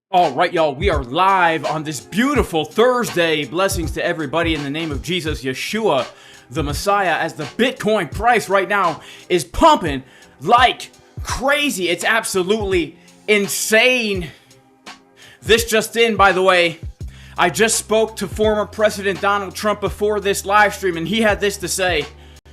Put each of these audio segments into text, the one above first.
All right, y'all, we are live on this beautiful Thursday. Blessings to everybody in the name of Jesus, Yeshua, the Messiah, as the Bitcoin price right now is pumping like crazy. It's absolutely insane. This just in, by the way, I just spoke to former President Donald Trump before this live stream, and he had this to say.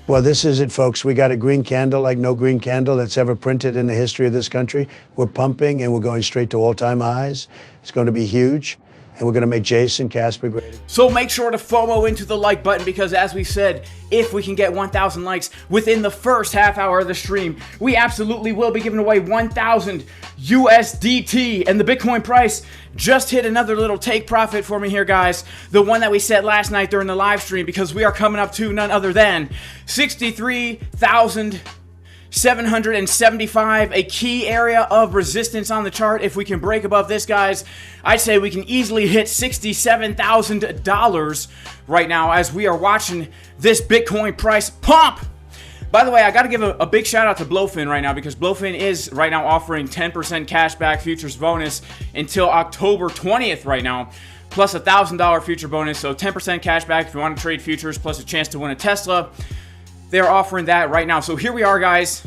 Well, this is it, folks. We got a green candle like no green candle that's ever printed in the history of this country. We're pumping, and we're going straight to all-time highs. It's going to be huge, and we're going to make Jason Casper great. So make sure to FOMO into the like button, because as we said, if we can get 1,000 likes within the first half hour of the stream, we absolutely will be giving away 1,000 USDT. And the Bitcoin price just hit another little take profit for me here, guys. The one that we set last night during the live stream, because we are coming up to none other than 63,775, a key area of resistance on the chart. If we can break above this, guys, I'd say we can easily hit $67,000 right now as we are watching this Bitcoin price pump. By the way, I got to give a big shout out to BLOFIN right now, because BLOFIN is right now offering 10% cashback futures bonus until October 20th right now, plus $1,000 future bonus. So 10% cashback if you want to trade futures, plus a chance to win a Tesla. They're offering that right now. So here we are, guys,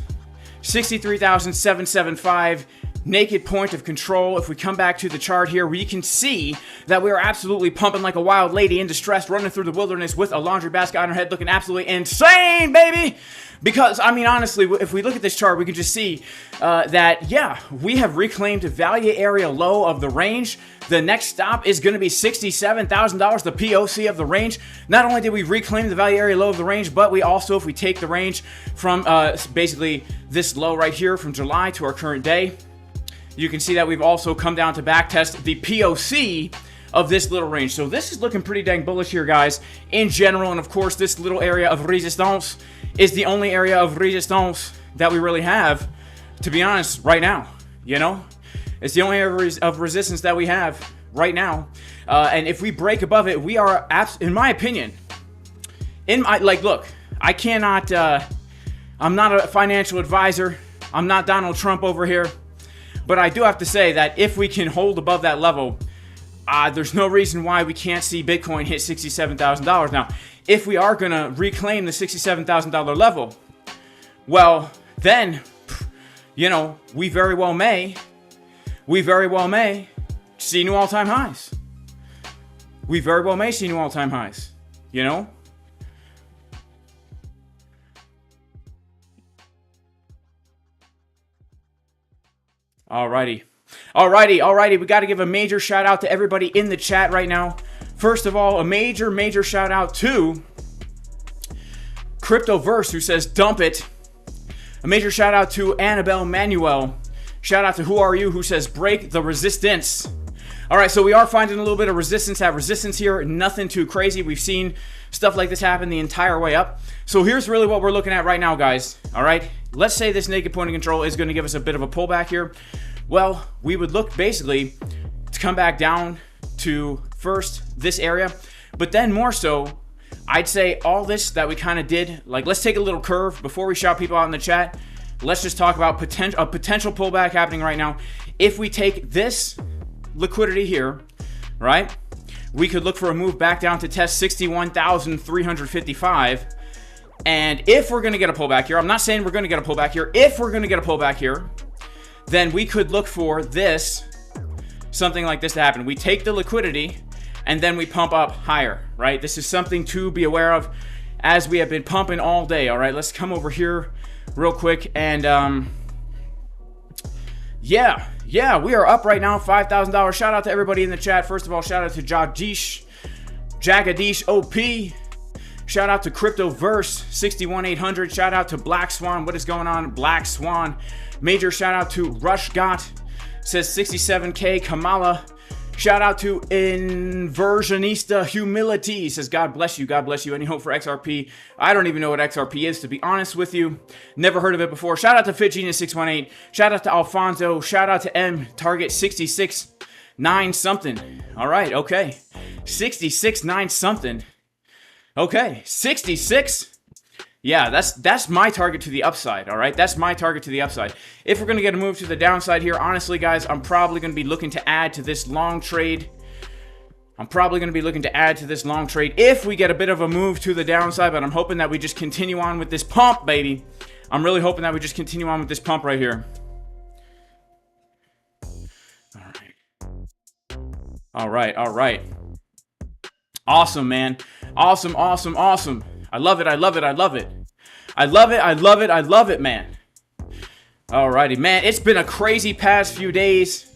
63,775, naked point of control. If we come back to the chart here, we can see that we are absolutely pumping like a wild lady in distress, running through the wilderness with a laundry basket on her head, looking absolutely insane, baby. Because, I mean, honestly, if we look at this chart, we can just see that, yeah, we have reclaimed a value area low of the range. The next stop is going to be $67,000, the POC of the range. Not only did we reclaim the value area low of the range, but we also, if we take the range from basically this low right here from July to our current day, you can see that we've also come down to backtest the POC of this little range. So this is looking pretty dang bullish here, guys, in general. And of course, this little area of resistance is the only area of resistance that we really have, to be honest, right now. You know, it's the only area of resistance that we have right now. And if we break above it, we are, in my opinion, look, I cannot, I'm not a financial advisor. I'm not Donald Trump over here. But I do have to say that if we can hold above that level, there's no reason why we can't see Bitcoin hit $67,000. Now, if we are going to reclaim the $67,000 level, well, then, you know, we very well may see new all-time highs. We very well may see new all-time highs, you know? Alrighty. We got to give a major shout out to everybody in the chat right now. First of all, a major shout out to Cryptoverse, who says dump it. A major shout out to Annabelle Manuel. Shout out to Who Are You, who says break the resistance. All right, so we are finding a little bit of resistance here. Nothing too crazy. We've seen stuff like this happen the entire way up. So here's really what we're looking at right now, guys. All right, let's say this naked point of control is going to give us a bit of a pullback here. Well, we would look basically to come back down to first this area, but then more so, I'd say all this that we kind of did, like let's take a little curve before we shout people out in the chat. Let's just talk about a potential pullback happening right now. If we take this liquidity here, right, we could look for a move back down to test 61,355. And if we're going to get a pullback here, I'm not saying we're going to get a pullback here. If we're going to get a pullback here, then we could look for this, something like this to happen. We take the liquidity and then we pump up higher, right? This is something to be aware of as we have been pumping all day. All right, let's come over here real quick. And yeah, we are up right now, $5,000. Shout out to everybody in the chat. First of all, shout out to Jagadish OP. Shout out to Cryptoverse 61800. Shout out to Black Swan. What is going on, Black Swan? Major shout out to Rushgot, says 67K. Kamala, shout out to Inversionista Humility, says God bless you, God bless you. Any hope for XRP? I don't even know what XRP is, to be honest with you. Never heard of it before. Shout out to FitGenius618. Shout out to Alfonso. Shout out to M Target 66.9 something. All right, okay, 66.9 something. Okay, 66. Yeah, that's my target to the upside, all right? That's my target to the upside. If we're going to get a move to the downside here, honestly, guys, I'm probably going to be looking to add to this long trade. If we get a bit of a move to the downside, but I'm hoping that we just continue on with this pump, baby. I'm really hoping that we just continue on with this pump right here. All right. Awesome, man. Awesome. I love it, man. Alrighty, man. It's been a crazy past few days.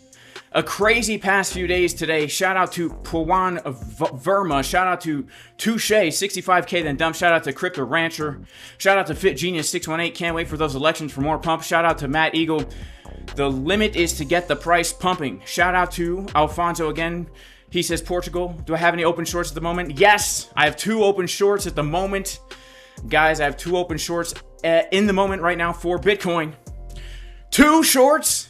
Today. Shout out to Pawan Verma. Shout out to Touche, 65K then dump. Shout out to Crypto Rancher. Shout out to Fit Genius 618. Can't wait for those elections for more pump. Shout out to Matt Eagle. The limit is to get the price pumping. Shout out to Alfonso again. He says, Portugal, do I have any open shorts at the moment? Yes, I have 2 open shorts at the moment. Guys, I have 2 open shorts in the moment right now for Bitcoin. 2 shorts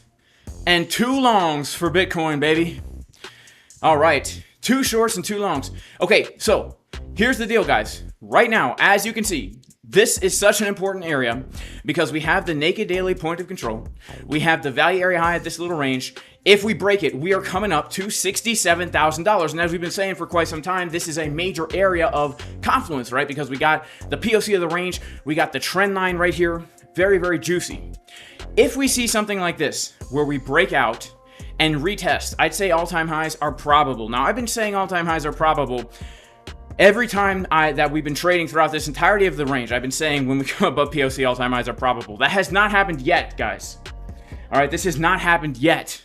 and 2 longs for Bitcoin, baby. All right, 2 shorts and 2 longs. Okay, so here's the deal, guys. Right now, as you can see, this is such an important area because we have the naked daily point of control. We have the value area high at this little range. If we break it, we are coming up to $67,000. And as we've been saying for quite some time, this is a major area of confluence, right? Because we got the POC of the range, we got the trend line right here. Very, very juicy. If we see something like this, where we break out and retest, I'd say all-time highs are probable. Now, I've been saying all-time highs are probable every time that we've been trading throughout this entirety of the range. I've been saying when we come above POC, all-time highs are probable. That has not happened yet, guys. All right, this has not happened yet.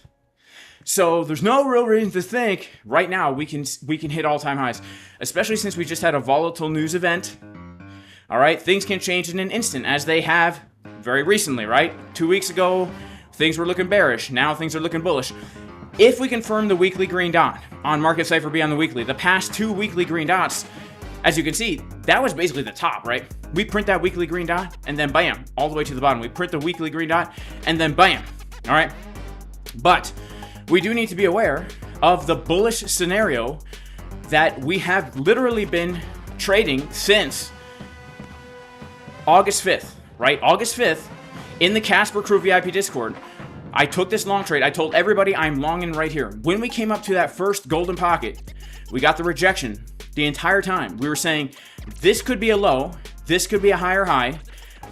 So there's no real reason to think right now we can hit all-time highs, especially since we just had a volatile news event. All right, things can change in an instant, as they have very recently, right? 2 weeks ago, things were looking bearish. Now things are looking bullish. If we confirm the weekly green dot on Market Cipher B on the weekly, the past 2 weekly green dots, as you can see, that was basically the top, right? We print that weekly green dot, and then bam, all the way to the bottom. We print the weekly green dot, and then bam, all right? But we do need to be aware of the bullish scenario that we have literally been trading since August 5th, right? August 5th, in the Casper Crew VIP Discord, I took this long trade. I told everybody I'm longing right here. When we came up to that first golden pocket, we got the rejection the entire time. We were saying, this could be a low, this could be a higher high.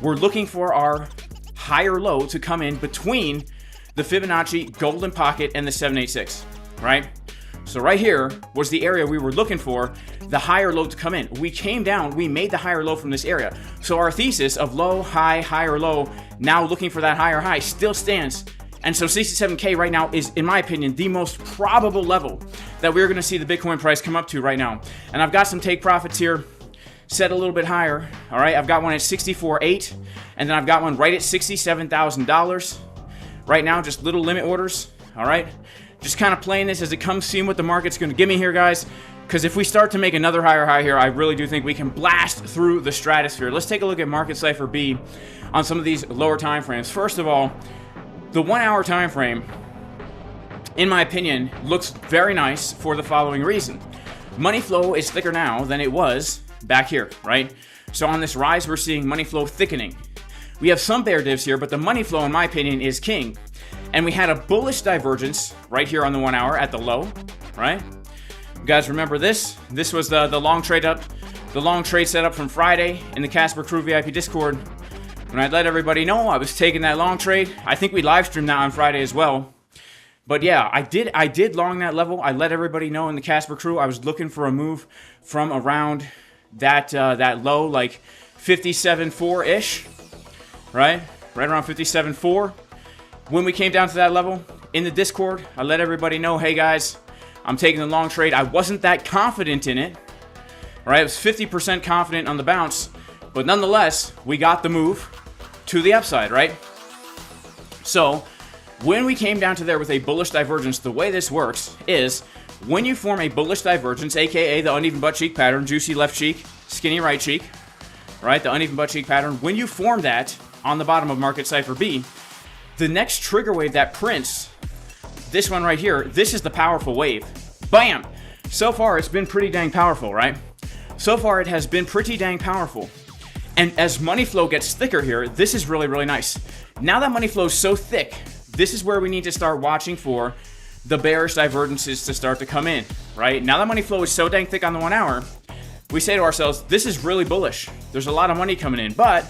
We're looking for our higher low to come in between the Fibonacci golden pocket and the 786, right? So right here was the area we were looking for the higher low to come in. We came down, we made the higher low from this area. So our thesis of low, high, higher low, now looking for that higher high still stands. And so 67K right now is, in my opinion, the most probable level that we're gonna see the Bitcoin price come up to right now. And I've got some take profits here, set a little bit higher, all right? I've got one at 64.8, and then I've got one right at $67,000. Right now, just little limit orders, all right? Just kind of playing this as it comes, seeing what the market's going to give me here, guys. Because if we start to make another higher high here, I really do think we can blast through the stratosphere. Let's take a look at Market Cipher B on some of these lower time frames. First of all, the 1 hour time frame, in my opinion, looks very nice for the following reason. Money flow is thicker now than it was back here, right? So on this rise, we're seeing money flow thickening. We have some bear divs here, but the money flow, in my opinion, is king. And we had a bullish divergence right here on the 1 hour at the low, right? You guys remember this? This was the long trade setup from Friday in the Casper Crew VIP Discord. When I let everybody know I was taking that long trade, I think we live streamed that on Friday as well. But yeah, I did long that level. I let everybody know in the Casper Crew I was looking for a move from around that low, like 57.4-ish. Right around 57.4. When we came down to that level in the Discord, I let everybody know, hey guys, I'm taking the long trade. I wasn't that confident in it, right? I was 50% confident on the bounce, but nonetheless, we got the move to the upside, right? So when we came down to there with a bullish divergence, the way this works is when you form a bullish divergence, aka the uneven butt cheek pattern, juicy left cheek, skinny right cheek, right? The uneven butt cheek pattern. When you form that on the bottom of Market Cipher B, the next trigger wave that prints, this one right here, this is the powerful wave. Bam! So far, it's been pretty dang powerful, right? So far, it has been pretty dang powerful. And as money flow gets thicker here, this is really, really nice. Now that money flow is so thick, this is where we need to start watching for the bearish divergences to start to come in, right? Now that money flow is so dang thick on the 1 hour, we say to ourselves, this is really bullish. There's a lot of money coming in, but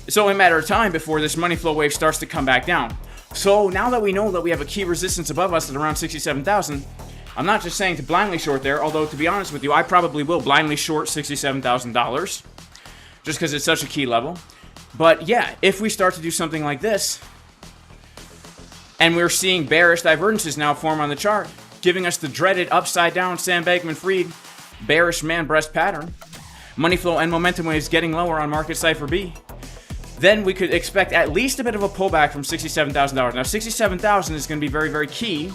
it's only a matter of time before this money flow wave starts to come back down. So now that we know that we have a key resistance above us at around 67,000, I'm not just saying to blindly short there, although to be honest with you, I probably will blindly short $67,000 just because it's such a key level. But yeah, if we start to do something like this, and we're seeing bearish divergences now form on the chart, giving us the dreaded upside down Sam Bankman-Fried bearish man breast pattern, money flow and momentum waves getting lower on market Cipher B, then we could expect at least a bit of a pullback from $67,000. Now, $67,000 is going to be very, very key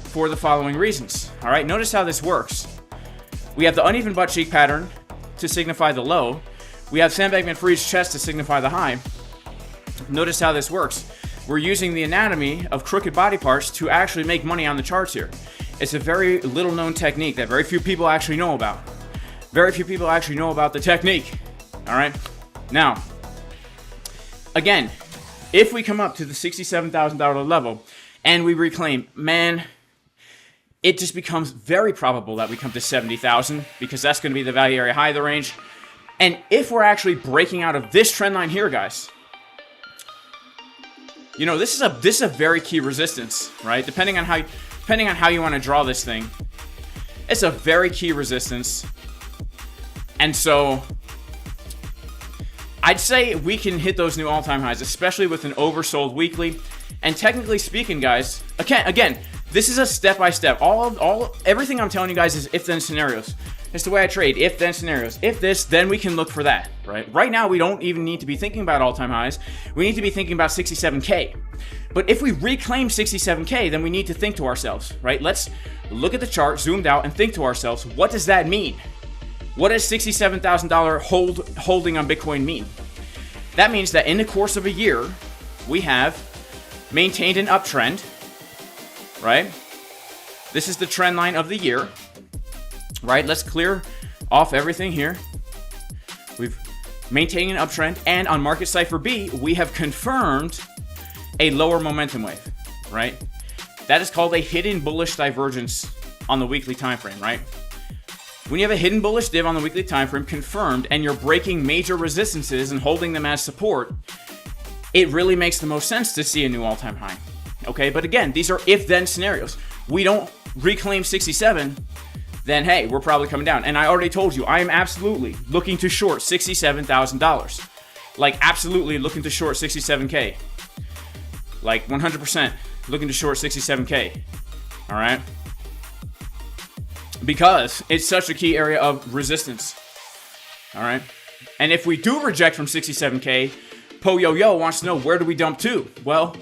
for the following reasons. All right, notice how this works. We have the uneven butt cheek pattern to signify the low. We have Sam Bankman-Fried's chest to signify the high. Notice how this works. We're using the anatomy of crooked body parts to actually make money on the charts here. It's a very little known technique that very few people actually know about. Very few people actually know about the technique. All right. Now, again, if we come up to the $67,000 level and we reclaim, man, it just becomes very probable that we come to 70,000 because that's going to be the value area high of the range. And if we're actually breaking out of this trend line here, guys, you know, this is a very key resistance, right? Depending on how you want to draw this thing, it's a very key resistance. And so I'd say we can hit those new all-time highs, especially with an oversold weekly. And technically speaking, guys, again, this is a step-by-step. Everything I'm telling you guys is if-then scenarios. It's the way I trade. If-then scenarios. If this, then we can look for that, right? Right now, we don't even need to be thinking about all-time highs. We need to be thinking about 67K. But if we reclaim 67K, then we need to think to ourselves, right? Let's look at the chart, zoomed out, and think to ourselves, what does that mean? What does $67,000 holding on Bitcoin mean? That means that in the course of a year, we have maintained an uptrend, right? This is the trend line of the year, right? Let's clear off everything here. We've maintained an uptrend, and on market Cipher B, we have confirmed a lower momentum wave, right? That is called a hidden bullish divergence on the weekly time frame, right? When you have a hidden bullish div on the weekly time frame confirmed and you're breaking major resistances and holding them as support, it really makes the most sense to see a new all-time high. Okay, but again, these are if-then scenarios. We don't reclaim 67, then hey, we're probably coming down. And I already told you, I am absolutely looking to short $67,000. Like absolutely looking to short 67K. Like 100% looking to short 67K. All right. Because it's such a key area of resistance. All right. And if we do reject from 67K, Po Yo Yo wants to know, where do we dump to? Well,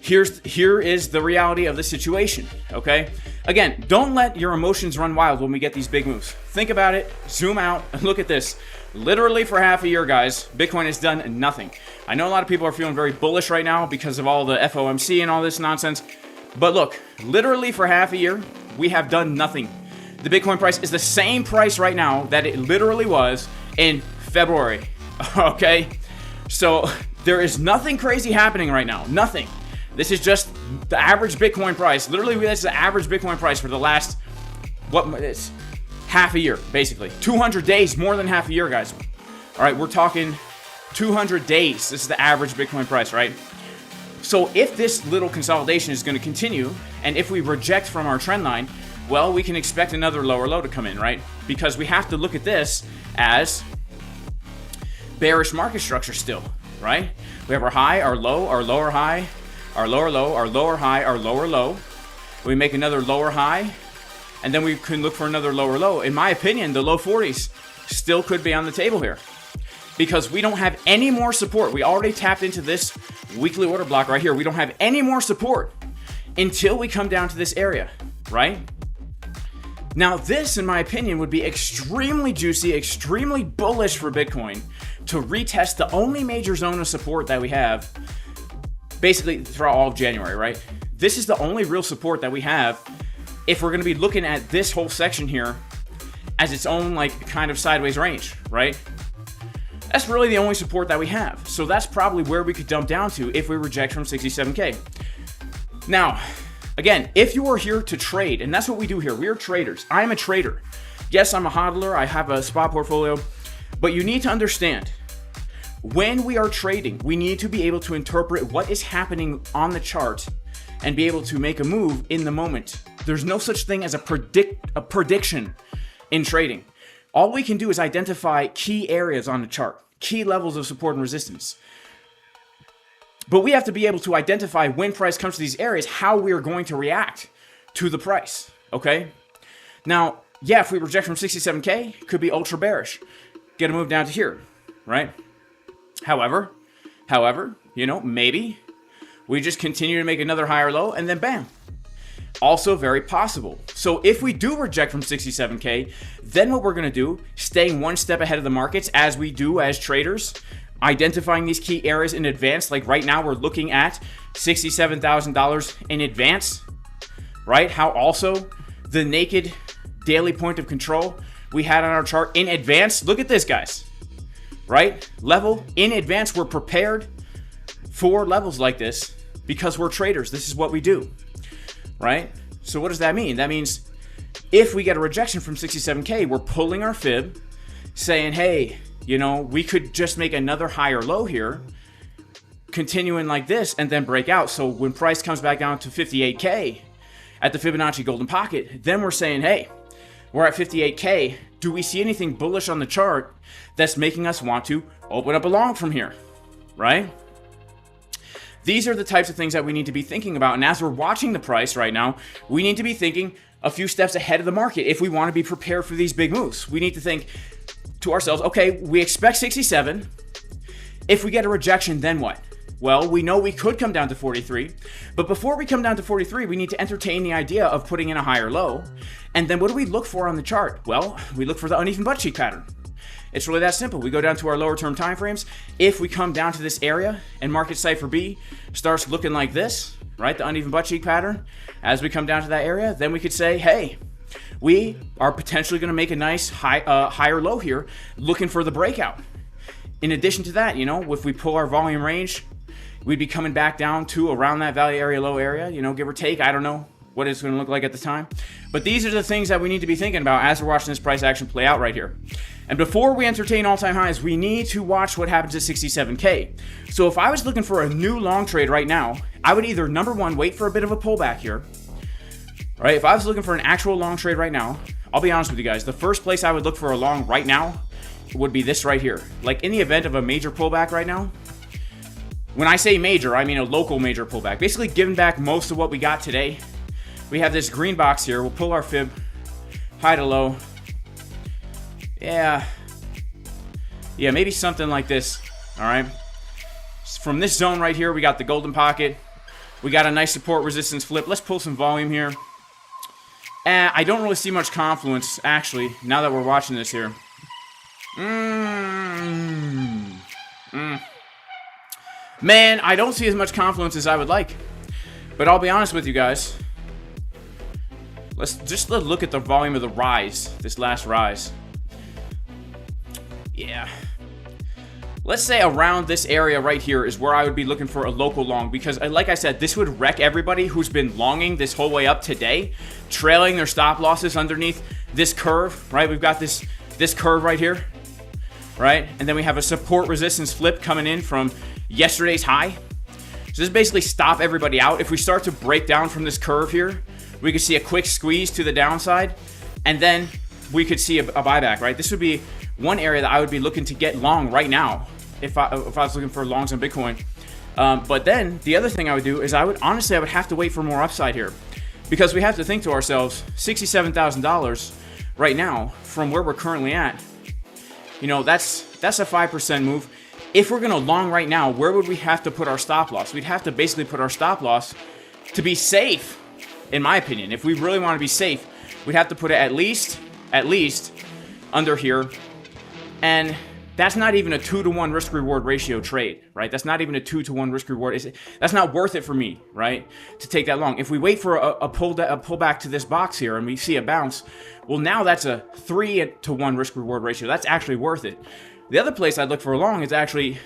here is the reality of the situation. Okay. Again, don't let your emotions run wild when we get these big moves. Think about it, zoom out, and look at this. Literally for half a year, guys, Bitcoin has done nothing. I know a lot of people are feeling very bullish right now because of all the FOMC and all this nonsense. But look, literally for half a year, we have done nothing. The Bitcoin price is the same price right now that it literally was in February. Okay? So there is nothing crazy happening right now. Nothing. This is just the average Bitcoin price. Literally, this is the average Bitcoin price for the last, it's half a year, basically. 200 days, more than half a year, guys. All right, we're talking 200 days. This is the average Bitcoin price, right? So if this little consolidation is going to continue, and if we reject from our trend line, well, we can expect another lower low to come in, right? Because we have to look at this as bearish market structure still, right? We have our high, our low, our lower high, our lower low, our lower high, our lower low. We make another lower high, and then we can look for another lower low. In my opinion, the low 40s still could be on the table here because we don't have any more support. We already tapped into this weekly order block right here. We don't have any more support until we come down to this area, right? Now, this, in my opinion, would be extremely juicy, extremely bullish for Bitcoin to retest the only major zone of support that we have basically throughout all of January, right? This is the only real support that we have if we're going to be looking at this whole section here as its own, like, kind of sideways range, right? That's really the only support that we have. So that's probably where we could dump down to if we reject from 67K. Now, again, if you are here to trade, and that's what we do here, we are traders. I am a trader. Yes, I'm a hodler. I have a spot portfolio. But you need to understand, when we are trading, we need to be able to interpret what is happening on the chart and be able to make a move in the moment. There's no such thing as a prediction in trading. All we can do is identify key areas on the chart, key levels of support and resistance. But we have to be able to identify when price comes to these areas, how we are going to react to the price, okay? Now, yeah, if we reject from 67K, it could be ultra bearish. Get a move down to here, right? However, you know, maybe we just continue to make another higher low and then bam. Also very possible. So if we do reject from 67K, then what we're going to do, staying one step ahead of the markets as we do as traders, identifying these key areas in advance. Like right now we're looking at $67,000 in advance, right? How also the naked daily point of control we had on our chart in advance. Look at this, guys, right? Level in advance. We're prepared for levels like this because we're traders. This is what we do, right? So what does that mean? That means if we get a rejection from 67K, we're pulling our fib, saying, hey, you know, we could just make another higher low here, continuing like this, and then break out. So when price comes back down to 58K at the Fibonacci golden pocket, then we're saying, hey, we're at 58K. Do we see anything bullish on the chart that's making us want to open up a long from here, right? These are the types of things that we need to be thinking about. And as we're watching the price right now, we need to be thinking a few steps ahead of the market if we want to be prepared for these big moves. We need to think to ourselves, okay, we expect 67. If we get a rejection, then what? Well, we know we could come down to 43, but before we come down to 43, we need to entertain the idea of putting in a higher low. And then what do we look for on the chart? Well, we look for the uneven butt cheek pattern. It's really that simple. We go down to our lower term time frames. If we come down to this area and market Cipher B starts looking like this, right, the uneven butt cheek pattern, as we come down to that area, then we could say, hey, we are potentially going to make a nice higher low here, looking for the breakout. In addition to that, you know, if we pull our volume range, we'd be coming back down to around that value area, low area, you know, give or take. I don't know what it's going to look like at the time. But these are the things that we need to be thinking about as we're watching this price action play out right here. And before we entertain all-time highs, we need to watch what happens at 67K. So if I was looking for a new long trade right now, I would either, number one, wait for a bit of a pullback here. Right? If I was looking for an actual long trade right now, I'll be honest with you guys, the first place I would look for a long right now would be this right here. Like in the event of a major pullback right now, when I say major, I mean a local major pullback. Basically giving back most of what we got today. We have this green box here. We'll pull our fib, high to low. Yeah, maybe something like this, all right? From this zone right here, we got the golden pocket. We got a nice support resistance flip. Let's pull some volume here. I don't really see much confluence, actually, now that we're watching this here. Man, I don't see as much confluence as I would like. But I'll be honest with you guys. Let's look at the volume of the rise, this last rise. Yeah. Let's say around this area right here is where I would be looking for a local long, because like I said, this would wreck everybody who's been longing this whole way up today, trailing their stop losses underneath this curve, right? We've got this curve right here, right? And then we have a support resistance flip coming in from yesterday's high. So this basically stop everybody out. If we start to break down from this curve here, we could see a quick squeeze to the downside, and then we could see a buyback, right? This would be one area that I would be looking to get long right now if I was looking for longs on Bitcoin. But then the other thing I would do is I would have to wait for more upside here, because we have to think to ourselves, $67,000 right now from where we're currently at, you know, that's a 5% move. If we're going to long right now, where would we have to put our stop loss? We'd have to basically put our stop loss to be safe, in my opinion. If we really want to be safe, we'd have to put it at least under here. And that's not even a 2-to-1 risk-reward ratio trade, right? That's not even a 2-to-1 risk-reward. That's not worth it for me, right, to take that long. If we wait for a pullback to this box here and we see a bounce, well, now that's a 3-to-1 risk-reward ratio. That's actually worth it. The other place I'd look for a long is actually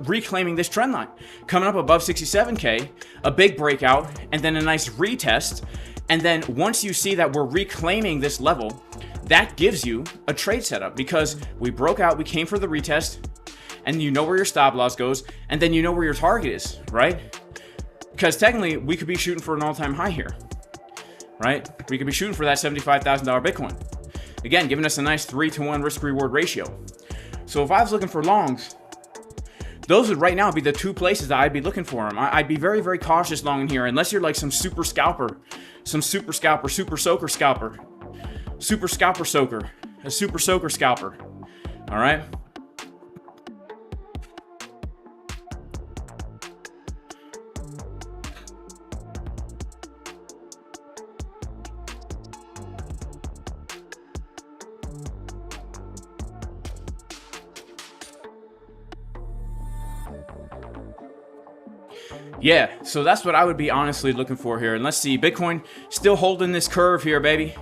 reclaiming this trend line, coming up above 67K, a big breakout, and then a nice retest. And then once you see that we're reclaiming this level, that gives you a trade setup, because we broke out, we came for the retest, and you know where your stop loss goes, and then you know where your target is, right? Because technically, we could be shooting for an all-time high here, right? We could be shooting for that $75,000 Bitcoin. Again, giving us a nice 3-to-1 risk-reward ratio. So if I was looking for longs, those would right now be the two places that I'd be looking for them. I'd be very, very cautious long in here, unless you're like some super scalper, super soaker scalper, super scalper soaker, a super soaker scalper. All right. Yeah, so that's what I would be honestly looking for here. And let's see, Bitcoin still holding this curve here, baby.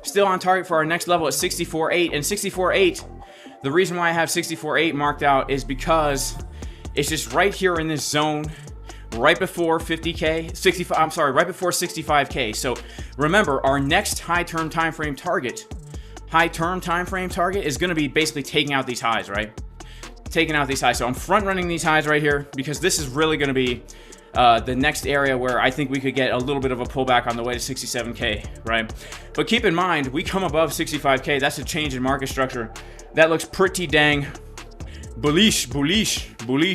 Still on target for our next level at 64.8. And 64.8, the reason why I have 64.8 marked out is because it's just right here in this zone, right before 50K, 65, I'm sorry, right before 65K. So remember, our next high-term time frame target is going to be basically taking out these highs, right? Taking out these highs. So I'm front running these highs right here, because this is really going to be the next area where I think we could get a little bit of a pullback on the way to 67K, right? But keep in mind, we come above 65K. That's a change in market structure. That looks pretty dang bullish,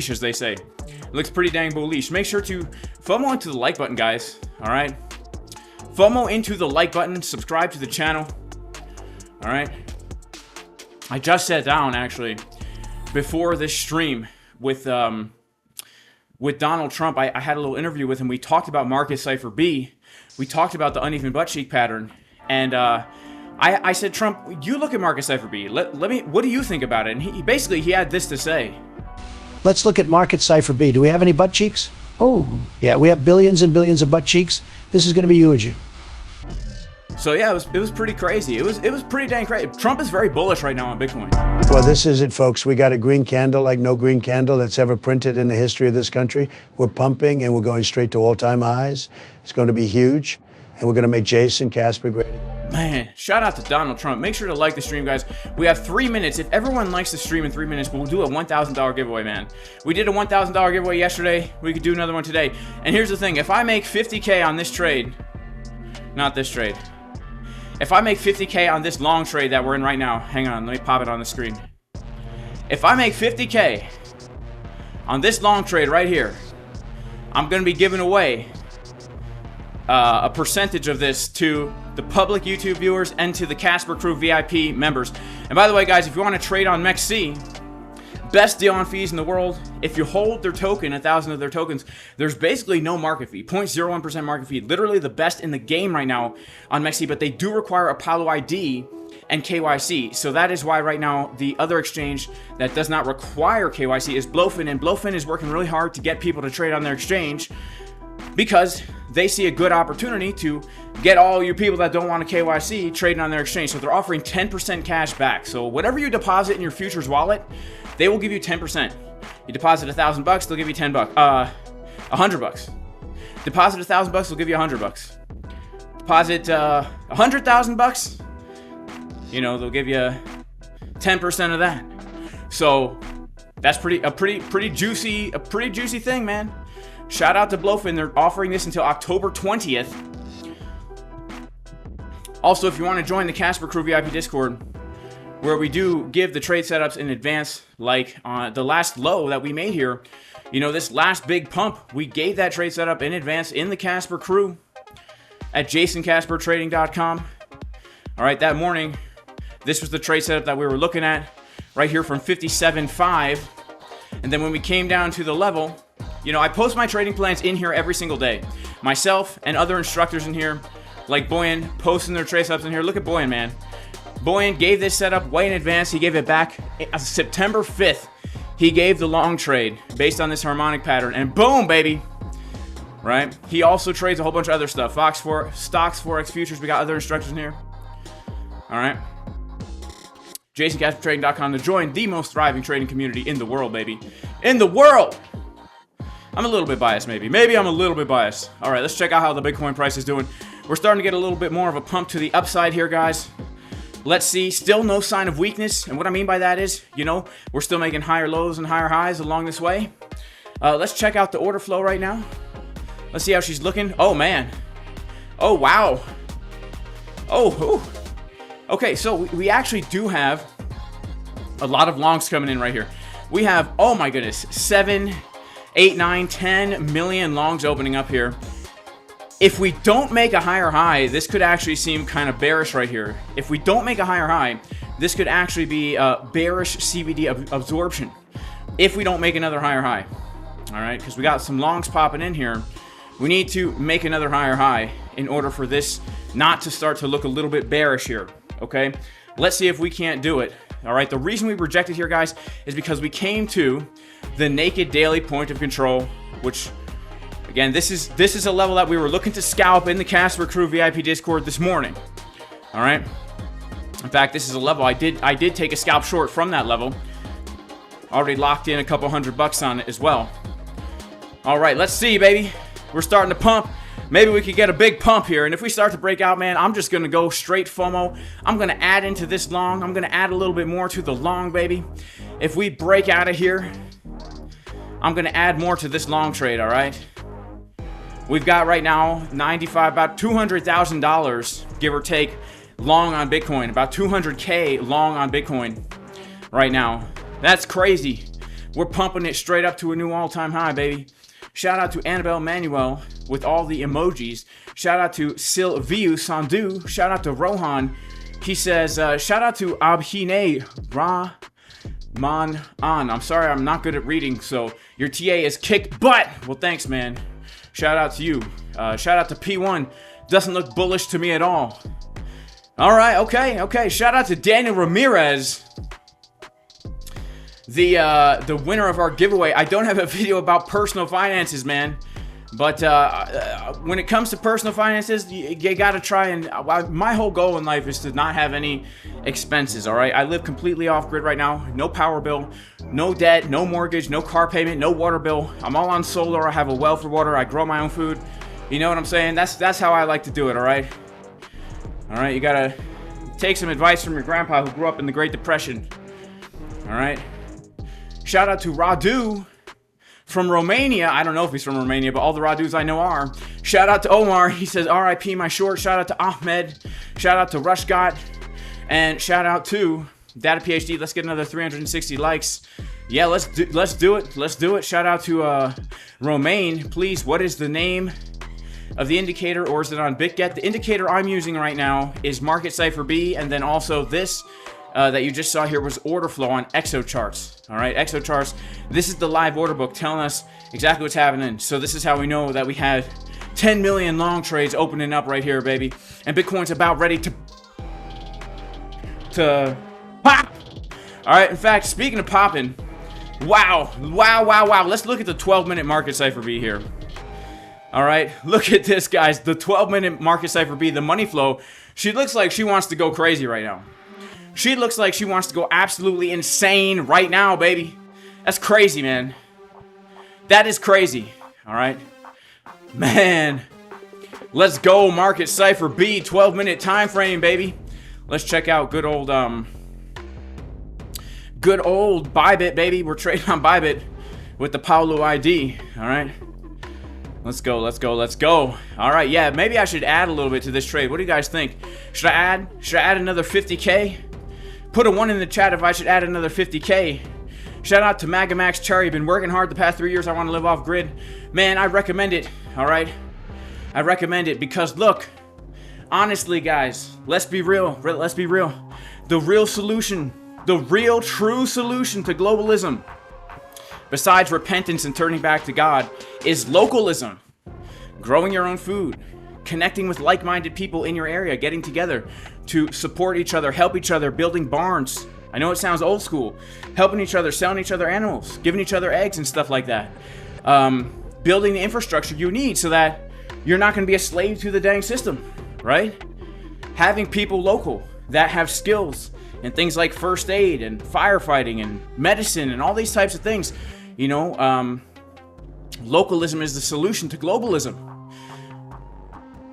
as they say. It looks pretty dang bullish. Make sure to FOMO into the like button, guys. All right? FOMO into the like button. Subscribe to the channel. All right? I just sat down, actually, before this stream with Donald Trump. I had a little interview with him. We talked about market Cipher B. We talked about the uneven butt cheek pattern. And I said, Trump, you look at market Cipher B. Let me. What do you think about it? And he had this to say. Let's look at market Cipher B. Do we have any butt cheeks? Oh, yeah, we have billions and billions of butt cheeks. This is going to be huge. So yeah, it was pretty crazy. It was pretty dang crazy. Trump is very bullish right now on Bitcoin. Well, this is it, folks. We got a green candle like no green candle that's ever printed in the history of this country. We're pumping, and we're going straight to all-time highs. It's going to be huge, and we're going to make Jason Casper great. Man, shout out to Donald Trump. Make sure to like the stream, guys. We have 3 minutes. If everyone likes the stream in 3 minutes, we'll do a $1,000 giveaway, man. We did a $1,000 giveaway yesterday. We could do another one today. And here's the thing. If I make 50K on this trade, not this trade. If I make 50K on this long trade that we're in right now, hang on, let me pop it on the screen. If I make 50K on this long trade right here, I'm going to be giving away a percentage of this to the public YouTube viewers and to the Casper Crew VIP members. And by the way, guys, if you want to trade on MEXC, best deal on fees in the world. If you hold their token, 1,000 of their tokens, there's basically no market fee, 0.01% market fee. Literally the best in the game right now on MEXC, but they do require Apollo ID and KYC. So that is why right now the other exchange that does not require KYC is BLOFIN, and BLOFIN is working really hard to get people to trade on their exchange, because they see a good opportunity to get all you people that don't want a KYC trading on their exchange. So they're offering 10% cash back. So whatever you deposit in your futures wallet, they will give you 10%. You deposit $1,000, they'll give you $100. Deposit $1,000, they'll give you $100. Deposit $100,000, you know, they'll give you 10% of that. So that's a pretty juicy thing, man. Shout out to BLOFIN. They're offering this until October 20th. Also, if you want to join the Casper Crew VIP Discord, where we do give the trade setups in advance, like the last low that we made here, you know, this last big pump, we gave that trade setup in advance in the Casper Crew at jasoncaspertrading.com. All right, that morning, this was the trade setup that we were looking at right here from 57.5. And then when we came down to the level, you know, I post my trading plans in here every single day. Myself and other instructors in here, like Boyan, posting their trade setups in here. Look at Boyan, man. Boyan gave this setup way in advance. He gave it back September 5th. He gave the long trade based on this harmonic pattern, and boom, baby. Right? He also trades a whole bunch of other stuff. Stocks, Forex, futures. We got other instructors in here. All right. JasonCasperTrading.com to join the most thriving trading community in the world, baby. In the world! I'm a little bit biased, maybe. Maybe I'm a little bit biased. All right, let's check out how the Bitcoin price is doing. We're starting to get a little bit more of a pump to the upside here, guys. Let's see. Still no sign of weakness. And what I mean by that is, you know, we're still making higher lows and higher highs along this way. Let's check out the order flow right now. Let's see how she's looking. Oh, man. Oh, wow. Oh, ooh. Okay, so we actually do have a lot of longs coming in right here. We have, oh my goodness, 7, 8, 9, 10 million longs opening up here. If we don't make a higher high, this could actually seem kind of bearish right here. If we don't make a higher high, this could actually be bearish CVD absorption. If we don't make another higher high. All right, because we got some longs popping in here. We need to make another higher high in order for this not to start to look a little bit bearish here. Okay, let's see if we can't do it. All right, the reason we rejected here, guys, is because we came to the naked daily point of control, which, again, this is a level that we were looking to scalp in the Casper Crew VIP Discord this morning. All right, in fact, this is a level I did take a scalp short from that level. Already locked in a couple $100 on it as well. All right, let's see, baby. We're starting to pump. Maybe we could get a big pump here. And if we start to break out, man, I'm just going to go straight FOMO. I'm going to add into this long. I'm going to add a little bit more to the long, baby. If we break out of here, I'm going to add more to this long trade, all right? We've got right now 95, about $200,000, give or take, long on Bitcoin. About 200K long on Bitcoin right now. That's crazy. We're pumping it straight up to a new all-time high, baby. Shout out to Annabelle Manuel with all the emojis. Shout out to Sylviu Sandu. Shout out to Rohan. He says, shout out to Abhine Rahman An. I'm sorry, I'm not good at reading, so your TA is kicked butt. Well, thanks, man. Shout out to you. Shout out to P1. Doesn't look bullish to me at all. All right, okay. Shout out to Daniel Ramirez. The winner of our giveaway. I don't have a video about personal finances, man, but when it comes to personal finances, you gotta try and my whole goal in life is to not have any expenses. All right, I live completely off grid right now. No power bill, no debt, no mortgage, no car payment, no water bill. I'm all on solar. I have a well for water. I grow my own food. You know what I'm saying? That's how I like to do it. All right, you gotta take some advice from your grandpa who grew up in the Great Depression. All right. Shout out to Radu from Romania. I don't know if he's from Romania, but all the Radus I know are. Shout out to Omar. He says, RIP my short. Shout out to Ahmed. Shout out to Rushgot. And shout out to Data PhD. Let's get another 360 likes. Yeah, let's do it. Let's do it. Shout out to Romaine. Please, what is the name of the indicator, or is it on Bitget? The indicator I'm using right now is Market Cipher B, and then also this that you just saw here was order flow on ExoCharts. All right, ExoCharts. This is the live order book telling us exactly what's happening. So this is how we know that we had 10 million long trades opening up right here, baby. And Bitcoin's about ready to pop. All right, in fact, speaking of popping, wow. Let's look at the 12-minute Market Cipher B here. All right, look at this, guys. The 12-minute Market Cipher B, the money flow. She looks like she wants to go crazy right now. She looks like she wants to go absolutely insane right now, baby. That's crazy, man. That is crazy. All right. Man. Let's go, Market Cipher B, 12-minute time frame, baby. Let's check out good old ByBit, baby. We're trading on ByBit with the Paolo ID. All right. Let's go. All right, yeah, maybe I should add a little bit to this trade. What do you guys think? Should I add another 50K? Put a 1 in the chat if I should add another 50K. Shout out to Magamax Cherry. Been working hard the past 3 years. I want to live off grid. Man, I recommend it, all right? I recommend it because, look, honestly, guys, let's be real. The real solution, the real true solution to globalism, besides repentance and turning back to God, is localism. Growing your own food, connecting with like-minded people in your area, getting together to support each other, help each other, building barns. I know it sounds old school. Helping each other, selling each other animals, giving each other eggs and stuff like that. Building the infrastructure you need so that you're not going to be a slave to the dang system, right? Having people local that have skills and things like first aid and firefighting and medicine and all these types of things. You know, localism is the solution to globalism.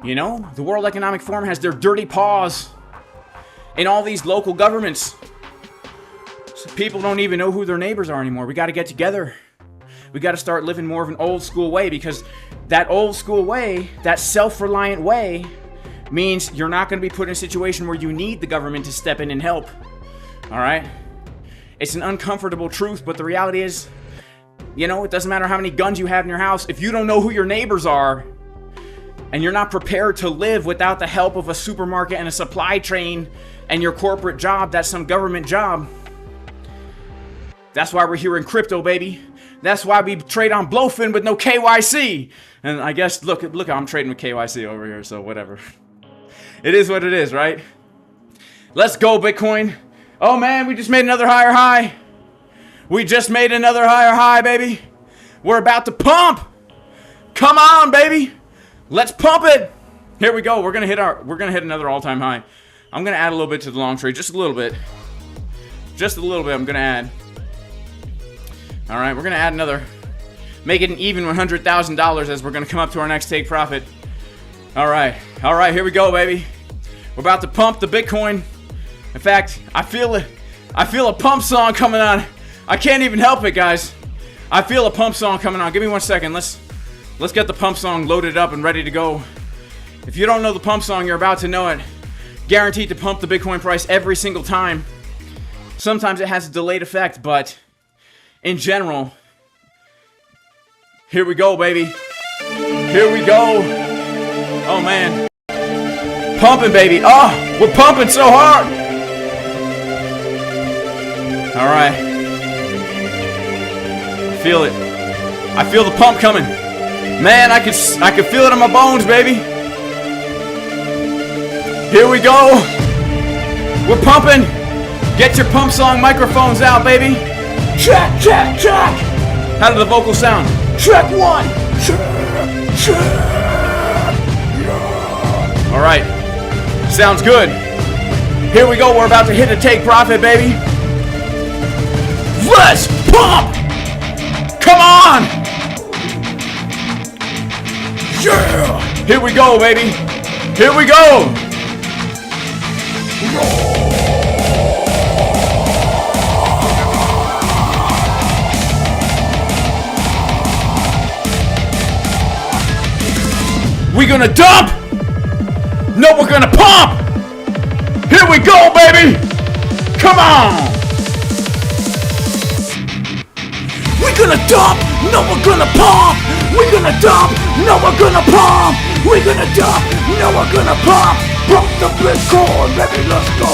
You know, the World Economic Forum has their dirty paws in all these local governments. So people don't even know who their neighbors are anymore. We got to get together. We got to start living more of an old school way, because that old school way, that self-reliant way, means you're not going to be put in a situation where you need the government to step in and help. All right? It's an uncomfortable truth, but the reality is, you know, it doesn't matter how many guns you have in your house. If you don't know who your neighbors are, and you're not prepared to live without the help of a supermarket and a supply chain and your corporate job, that's some government job. That's why we're here in crypto, baby. That's why we trade on BLOFIN with no KYC. And I guess, look, I'm trading with KYC over here, so whatever. It is what it is, right? Let's go, Bitcoin. Oh man, we just made another higher high. We just made another higher high, baby. We're about to pump. Come on, baby. Let's pump it. Here we go. We're gonna hit another all-time high. I'm gonna add a little bit to the long trade, just a little bit. Just a little bit. I'm gonna add. All right, we're gonna add another. Make it an even $100,000 as we're gonna come up to our next take profit. All right, here we go, baby. We're about to pump the Bitcoin. In fact, I feel it. I feel a pump song coming on. I can't even help it, guys. I feel a pump song coming on. Give me 1 second. Let's get the pump song loaded up and ready to go. If you don't know the pump song, you're about to know it. Guaranteed to pump the Bitcoin price every single time. Sometimes it has a delayed effect, but in general, here we go, baby. Here we go. Oh, man. Pumping, baby. Oh, we're pumping so hard. All right. Feel it. I feel the pump coming. Man, I can feel it in my bones, baby. Here we go. We're pumping. Get your pump song microphones out, baby. Check, check, check. How did the vocals sound? Check one. Check, check. Yeah. All right. Sounds good. Here we go. We're about to hit a take profit, baby. Let's pump. Come on. Yeah. Here we go, baby. Here we go. We gonna dump? No, we're gonna pump. Here we go, baby. Come on. We're gonna dump. No, we're gonna pump. We're gonna dump. No, we're gonna pump. We're gonna dump. No, we're gonna pump. Pump the Bitcoin, baby, let's go.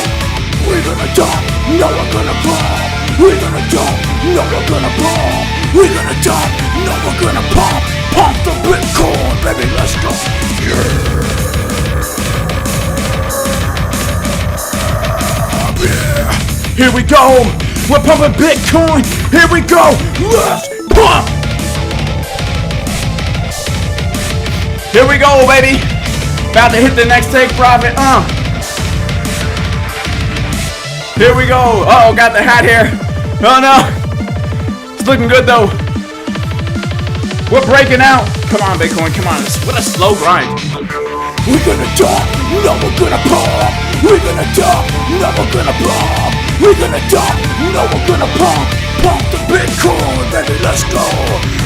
We're gonna dump. No, we're gonna pump. We're gonna dump. No, we're gonna pump. We're gonna dump. No, we're gonna pump. Pump the Bitcoin, baby, let's go. Yeah. Here we go. We're pumping Bitcoin. Here we go. Let's pump. Here we go, baby. About to hit the next take profit. Here we go. Uh-oh, got the hat here. Oh no. It's looking good though. We're breaking out. Come on, Bitcoin. Come on. What a slow grind. We're gonna dump. No, we're gonna pump. We're gonna dump. No, we're gonna pump. We're gonna dump. No, we're gonna pump. Pump the Bitcoin, baby. Let's go.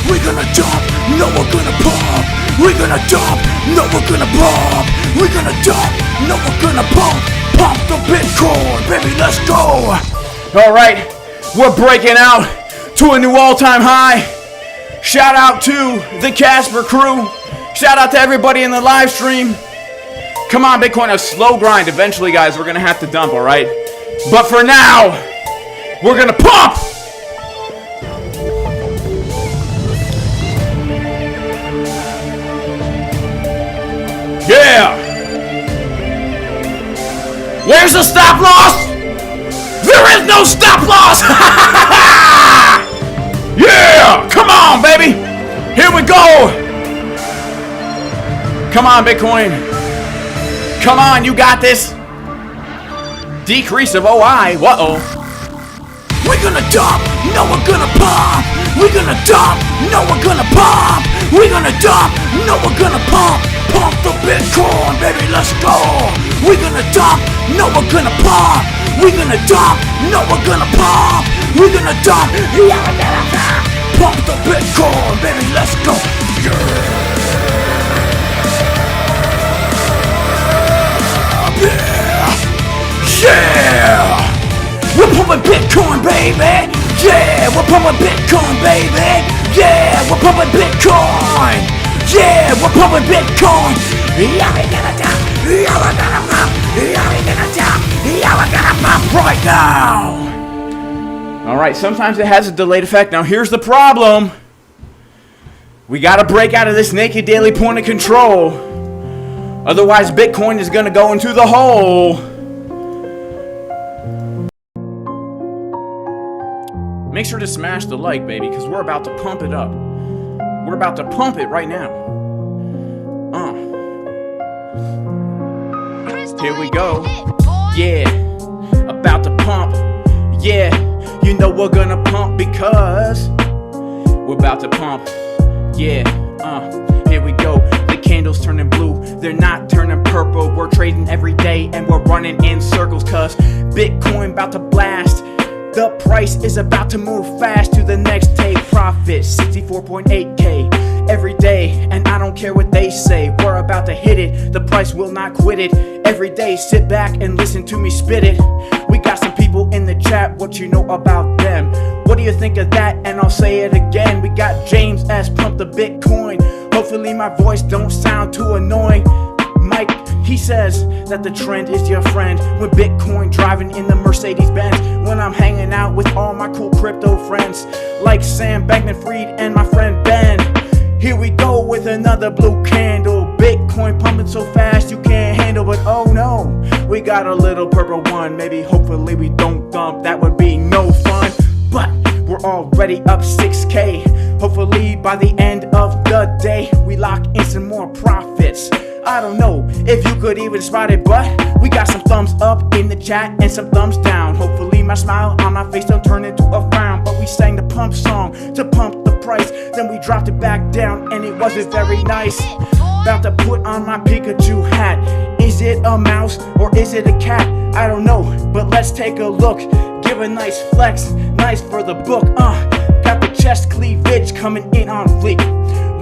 We're gonna dump. No, we're gonna pump. We're gonna dump. No, we're gonna pump. We're gonna dump. No, we're gonna pump. Pump the Bitcoin, baby. Let's go. All right. We're breaking out to a new all-time high. Shout out to the Casper crew. Shout out to everybody in the live stream. Come on, Bitcoin, a slow grind. Eventually, guys, we're going to have to dump, all right? But for now, we're going to pump. Yeah. Where's the stop loss? There is no stop loss. Yeah! Come on, baby! Here we go! Come on, Bitcoin. Come on, you got this. decrease of OI. Uh-oh. We're gonna dump, no we're gonna pump. We're gonna dump, no we're gonna pump. We're gonna dump, no we're gonna pump. Pump the Bitcoin, baby, let's go. We're gonna dump, no we're gonna pump. We're gonna dump, no we're gonna pump. We're gonna dump, yeah we're gonna pump. Pump the Bitcoin, baby, let's go. Yeah. Yeah! We're pumping Bitcoin, baby! Yeah! We're pumping Bitcoin, baby! Yeah! We're pumping Bitcoin! Yeah! We're pumping Bitcoin! Yeah, we're gonna dump! Yeah, we're gonna pump! Yeah, we're gonna dump! Yeah, we're gonna pump right now! Alright, sometimes it has a delayed effect. Now here's the problem. We gotta break out of this naked daily point of control. Otherwise, Bitcoin is gonna go into the hole. Make sure to smash the like, baby, because we're about to pump it up. We're about to pump it right now. Here we go. Yeah, about to pump. Yeah, you know we're gonna pump because we're about to pump. Yeah, here we go. The candles turning blue, they're not turning purple. We're trading every day and we're running in circles, cause Bitcoin about to blast. The price is about to move fast to the next take profit, 64.8K every day, and I don't care what they say. We're about to hit it, the price will not quit it. Every day, sit back and listen to me spit it. We got some people in the chat, what you know about them? What do you think of that? And I'll say it again. We got James S. Pump the Bitcoin. Hopefully my voice don't sound too annoying. Mike, he says that the trend is your friend. When Bitcoin driving in the Mercedes-Benz, when I'm hanging out with all my cool crypto friends like Sam Bankman-Fried and my friend Ben. Here we go with another blue candle. Bitcoin pumping so fast you can't handle, but oh no, we got a little purple one. Maybe hopefully we don't dump, that would be no fun. But we're already up 6K. Hopefully by the end of the day we lock in some more profits. I don't know if you could even spot it, but we got some thumbs up in the chat and some thumbs down. Hopefully my smile on my face don't turn into a frown. But we sang the pump song to pump the price, then we dropped it back down and it wasn't very nice. About to put on my Pikachu hat. Is it a mouse or is it a cat? I don't know, but let's take a look. Give a nice flex, nice for the book. Got the chest cleavage coming in on fleek.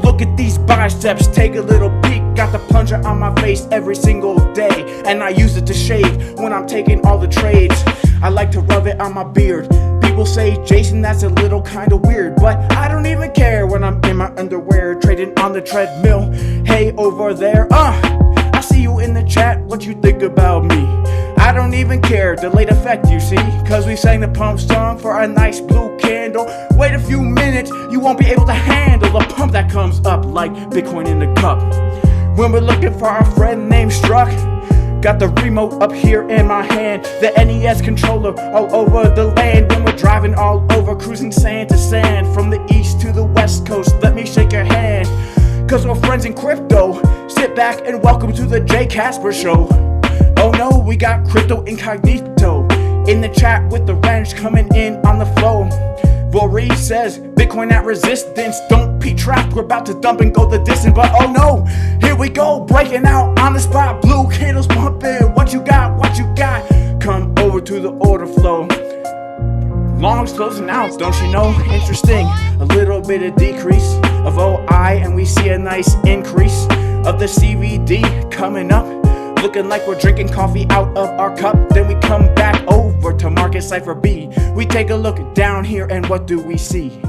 Look at these biceps, take a little peek. Got the plunger on my face every single day, and I use it to shave when I'm taking all the trades. I like to rub it on my beard. People say, Jason, that's a little kinda weird, but I don't even care when I'm in my underwear trading on the treadmill. Hey, over there, I see you in the chat, what you think about me? I don't even care, delayed effect you see, cause we sang the pump song for a nice blue candle. Wait a few minutes, you won't be able to handle the pump that comes up like Bitcoin in the cup. When we're looking for our friend named Struck, got the remote up here in my hand, the NES controller all over the land. When we're driving all over, cruising sand to sand, from the east to the west coast, let me shake your hand, cause we're friends in crypto. Sit back and welcome to the J. Casper Show. Oh no, we got Crypto Incognito in the chat with the ranch coming in on the flow. Voree says, Bitcoin at resistance, don't be trapped, we're about to dump and go the distance. But oh no, here we go, breaking out on the spot, blue candles pumping, what you got, what you got? Come over to the order flow. Longs closing out, don't you know? Interesting, a little bit of decrease of OI, and we see a nice increase of the CVD coming up. Looking like we're drinking coffee out of our cup. Then we come back over to market Cipher B. We take a look down here and what do we see?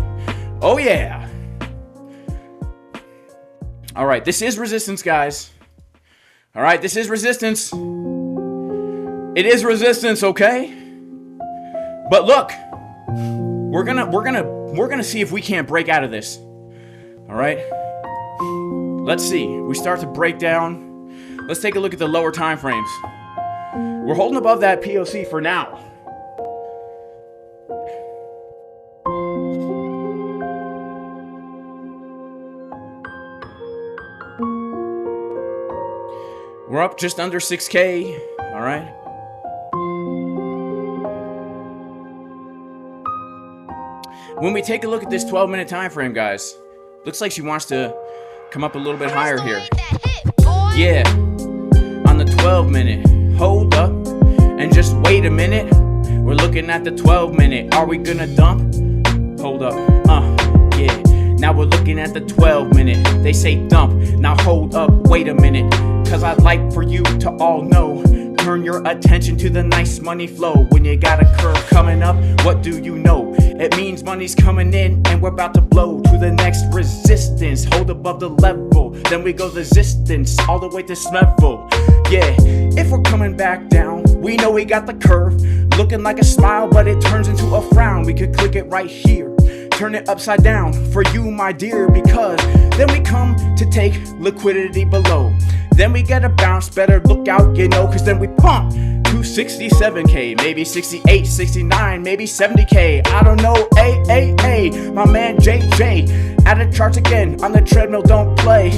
Oh yeah. Alright, this is resistance, guys. Alright, this is resistance. It is resistance, okay? But look, we're gonna see if we can't break out of this. Alright? Let's see. We start to break down. Let's take a look at the lower time frames. We're holding above that POC for now. We're up just under 6K, all right? When we take a look at this 12-minute time frame, guys, looks like she wants to come up a little bit higher here. Yeah, on the 12-minute. Hold up and just wait a minute. We're looking at the 12-minute. Are we gonna dump? Hold up. Yeah. Now we're looking at the 12-minute. They say dump. Now hold up. Wait a minute. Cause I'd like for you to all know. Turn your attention to the nice money flow. When you got a curve coming up, what do you know? It means money's coming in and we're about to blow to the next resistance. Hold above the level, then we go resistance all the way to swivel. Yeah, if we're coming back down, we know we got the curve looking like a smile, but it turns into a frown. We could click it right here, turn it upside down for you, my dear, because then we come to take liquidity below. Then we get a bounce, better look out, you know, cause then we pump to 67K, maybe 68, 69, maybe 70K, I don't know. My man JJ at the charts again on the treadmill, don't play,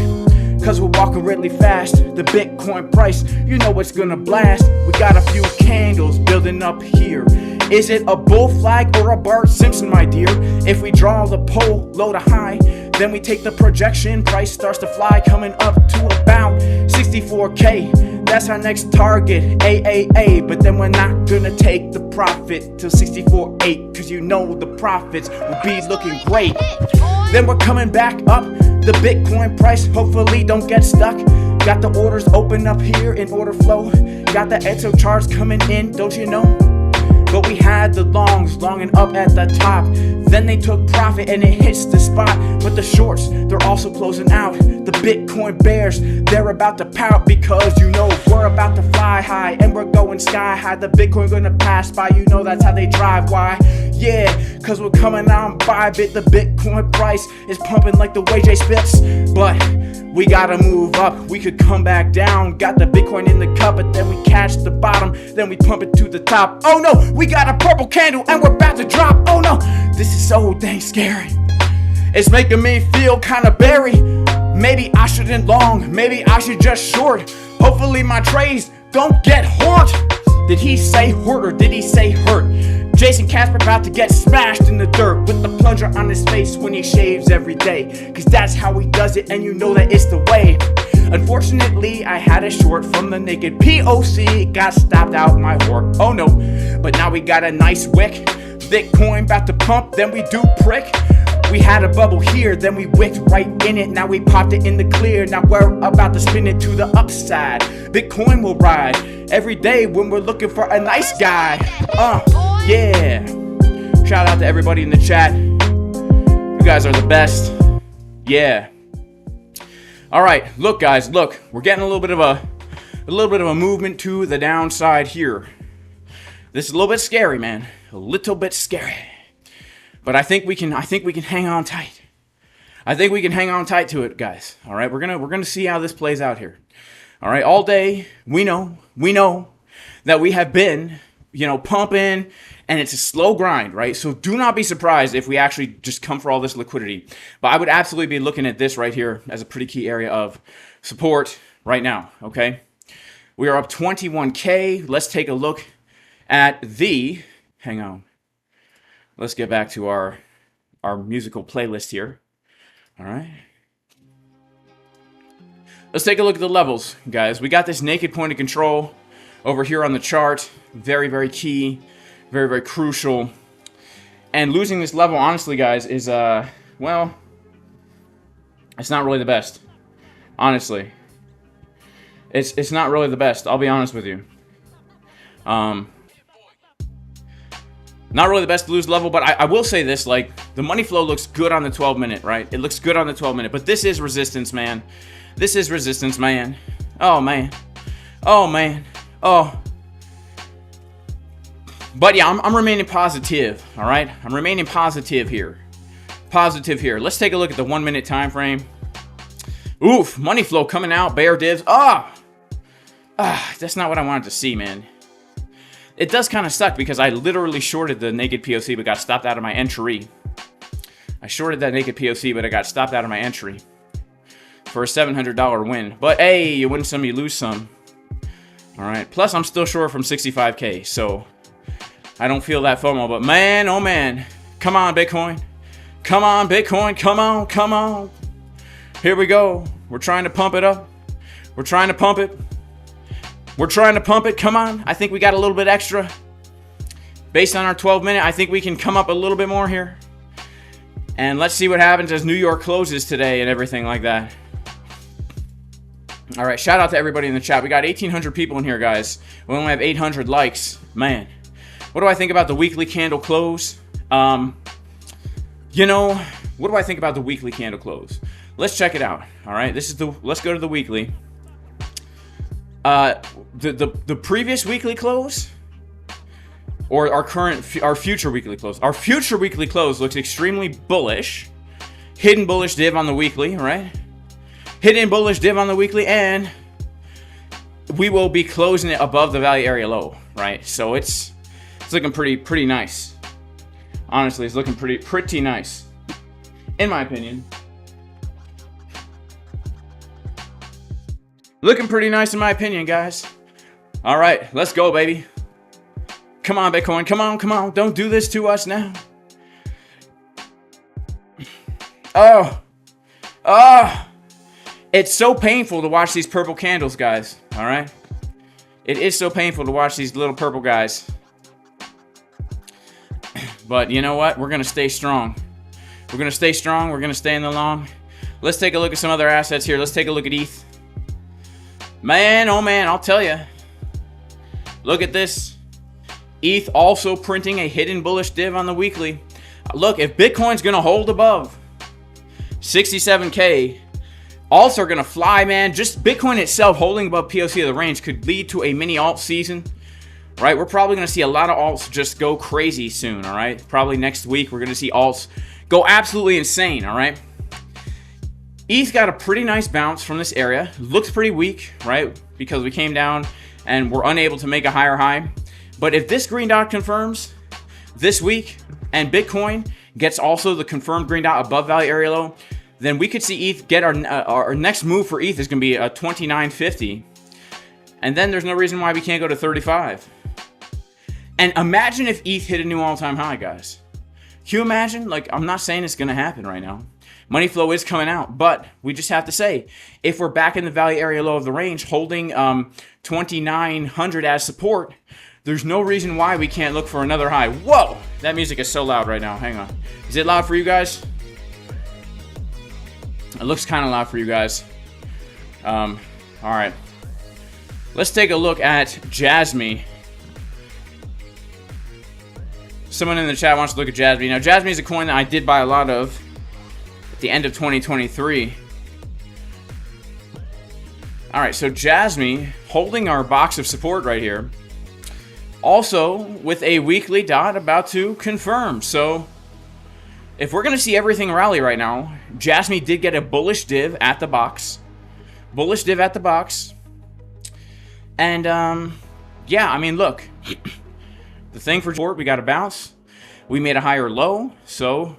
cause we're walking really fast. The Bitcoin price, you know it's gonna blast. We got a few candles building up here. Is it a bull flag or a Bart Simpson, my dear? If we draw the pole low to high, then we take the projection, price starts to fly, coming up to about 64K. That's our next target, AAA. But then we're not gonna take the profit till 64.8, cause you know the profits will be looking great. Then we're coming back up, the Bitcoin price hopefully don't get stuck. Got the orders open up here in order flow. Got the EXO charts coming in, don't you know? But we had the longs longing up at the top. Then they took profit and it hits the spot. But the shorts, they're also closing out. The Bitcoin bears, they're about to pout, because you know we're about to fly high and we're going sky high. The Bitcoin gonna pass by, you know that's how they drive. Why? Yeah, cause we're coming on ByBit. The Bitcoin price is pumping like the way Jay spits. But we gotta move up, we could come back down. Got the Bitcoin in the cup, but then we catch the bottom, then we pump it to the top. Oh no, we got a purple candle and we're about to drop. Oh no, this is so dang scary. It's making me feel kinda berry. Maybe I shouldn't long, maybe I should just short. Hopefully my trades don't get hurt. Did he say hurt or did he say hurt? Jason Casper about to get smashed in the dirt with the plunger on his face when he shaves every day, cause that's how he does it and you know that it's the way. Unfortunately, I had a short from the naked POC, it got stopped out my work. Oh no, but now we got a nice wick. Bitcoin about to pump, then we do prick. We had a bubble here, then we wicked right in it. Now we popped it in the clear, now we're about to spin it to the upside. Bitcoin will ride every day when we're looking for a nice guy. Yeah. Shout out to everybody in the chat. You guys are the best. Yeah. All right, look guys, look. We're getting a little bit of a movement to the downside here. This is a little bit scary, man. A little bit scary. But I think we can hang on tight. I think we can hang on tight to it, guys. All right, we're gonna see how this plays out here. All right, all day we know that we have been, you know, pumping, and it's a slow grind, right? So do not be surprised if we actually just come for all this liquidity. But I would absolutely be looking at this right here as a pretty key area of support right now. Okay, we are up 21K. Let's take a look at the. Hang on. Let's get back to our musical playlist here. All right. Let's take a look at the levels, guys. We got this naked point of control over here on the chart. Very, very key. Very, very crucial. And losing this level, honestly, guys, is, well, it's not really the best. Honestly. It's not really the best. I'll be honest with you. Not really the best to lose level, but I will say this, like, the money flow looks good on the 12-minute, right? It looks good on the 12-minute, but this is resistance, man. This is resistance, man. Oh, man. Oh, man. Oh. But yeah, I'm remaining positive, all right? I'm remaining positive here. Positive here. Let's take a look at the 1-minute time frame. Oof, money flow coming out, bear divs. That's not what I wanted to see, man. It does kind of suck because I literally shorted the naked POC but got stopped out of my entry. I shorted that naked POC but I got stopped out of my entry for a $700 win. But hey, you win some, you lose some. All right. Plus, I'm still short from 65K, so I don't feel that FOMO. But man, oh man, come on, Bitcoin. Come on, Bitcoin. Come on, come on. Here we go. We're trying to pump it up. We're trying to pump it. We're trying to pump it. Come on. I think we got a little bit extra. Based on our 12-minute, I think we can come up a little bit more here. And let's see what happens as New York closes today and everything like that. All right, shout out to everybody in the chat. We got 1,800 people in here, guys. We only have 800 likes. Man, what do I think about the weekly candle close? You know, what do I think about the weekly candle close? Let's check it out. All right, let's go to the weekly. The previous weekly close, or our future weekly close. Our future weekly close looks extremely bullish. Hidden bullish div on the weekly, right? Hidden bullish div on the weekly, and we will be closing it above the value area low, right? So it's looking pretty nice. Honestly, it's looking pretty nice, in my opinion. Looking pretty nice in my opinion, guys. All right, let's go, baby. Come on, Bitcoin. Come on, come on. Don't do this to us now. Oh. It's so painful to watch these purple candles, guys. All right? It is so painful to watch these little purple guys. But you know what? We're going to stay strong. We're going to stay strong. We're going to stay in the long. Let's take a look at some other assets here. Let's take a look at ETH. Man, oh man, I'll tell you. Look at this. ETH also printing a hidden bullish div on the weekly. Look, if Bitcoin's going to hold above 67K, alts are going to fly, man. Just Bitcoin itself holding above POC of the range could lead to a mini alt season, right? We're probably going to see a lot of alts just go crazy soon, all right? Probably next week we're going to see alts go absolutely insane, all right? ETH got a pretty nice bounce from this area. Looks pretty weak, right? Because we came down and we're unable to make a higher high. But if this green dot confirms this week and Bitcoin gets also the confirmed green dot above value area low, then we could see ETH get our next move for ETH is going to be a 29.50. And then there's no reason why we can't go to 35. And imagine if ETH hit a new all-time high, guys. Can you imagine? Like, I'm not saying it's going to happen right now. Money flow is coming out, but we just have to say, if we're back in the value area low of the range, holding 2,900 as support, there's no reason why we can't look for another high. Whoa! That music is so loud right now. Hang on. Is it loud for you guys? It looks kind of loud for you guys. All right. Let's take a look at Jasmine. Someone in the chat wants to look at Jasmine. Now, Jasmine is a coin that I did buy a lot of at the end of 2023. All right, so Jasmine holding our box of support right here. Also, with a weekly dot about to confirm. So, if we're going to see everything rally right now, Jasmine did get a bullish div at the box. Bullish div at the box. And, yeah, I mean, look. The thing for support, we got a bounce. We made a higher low. So,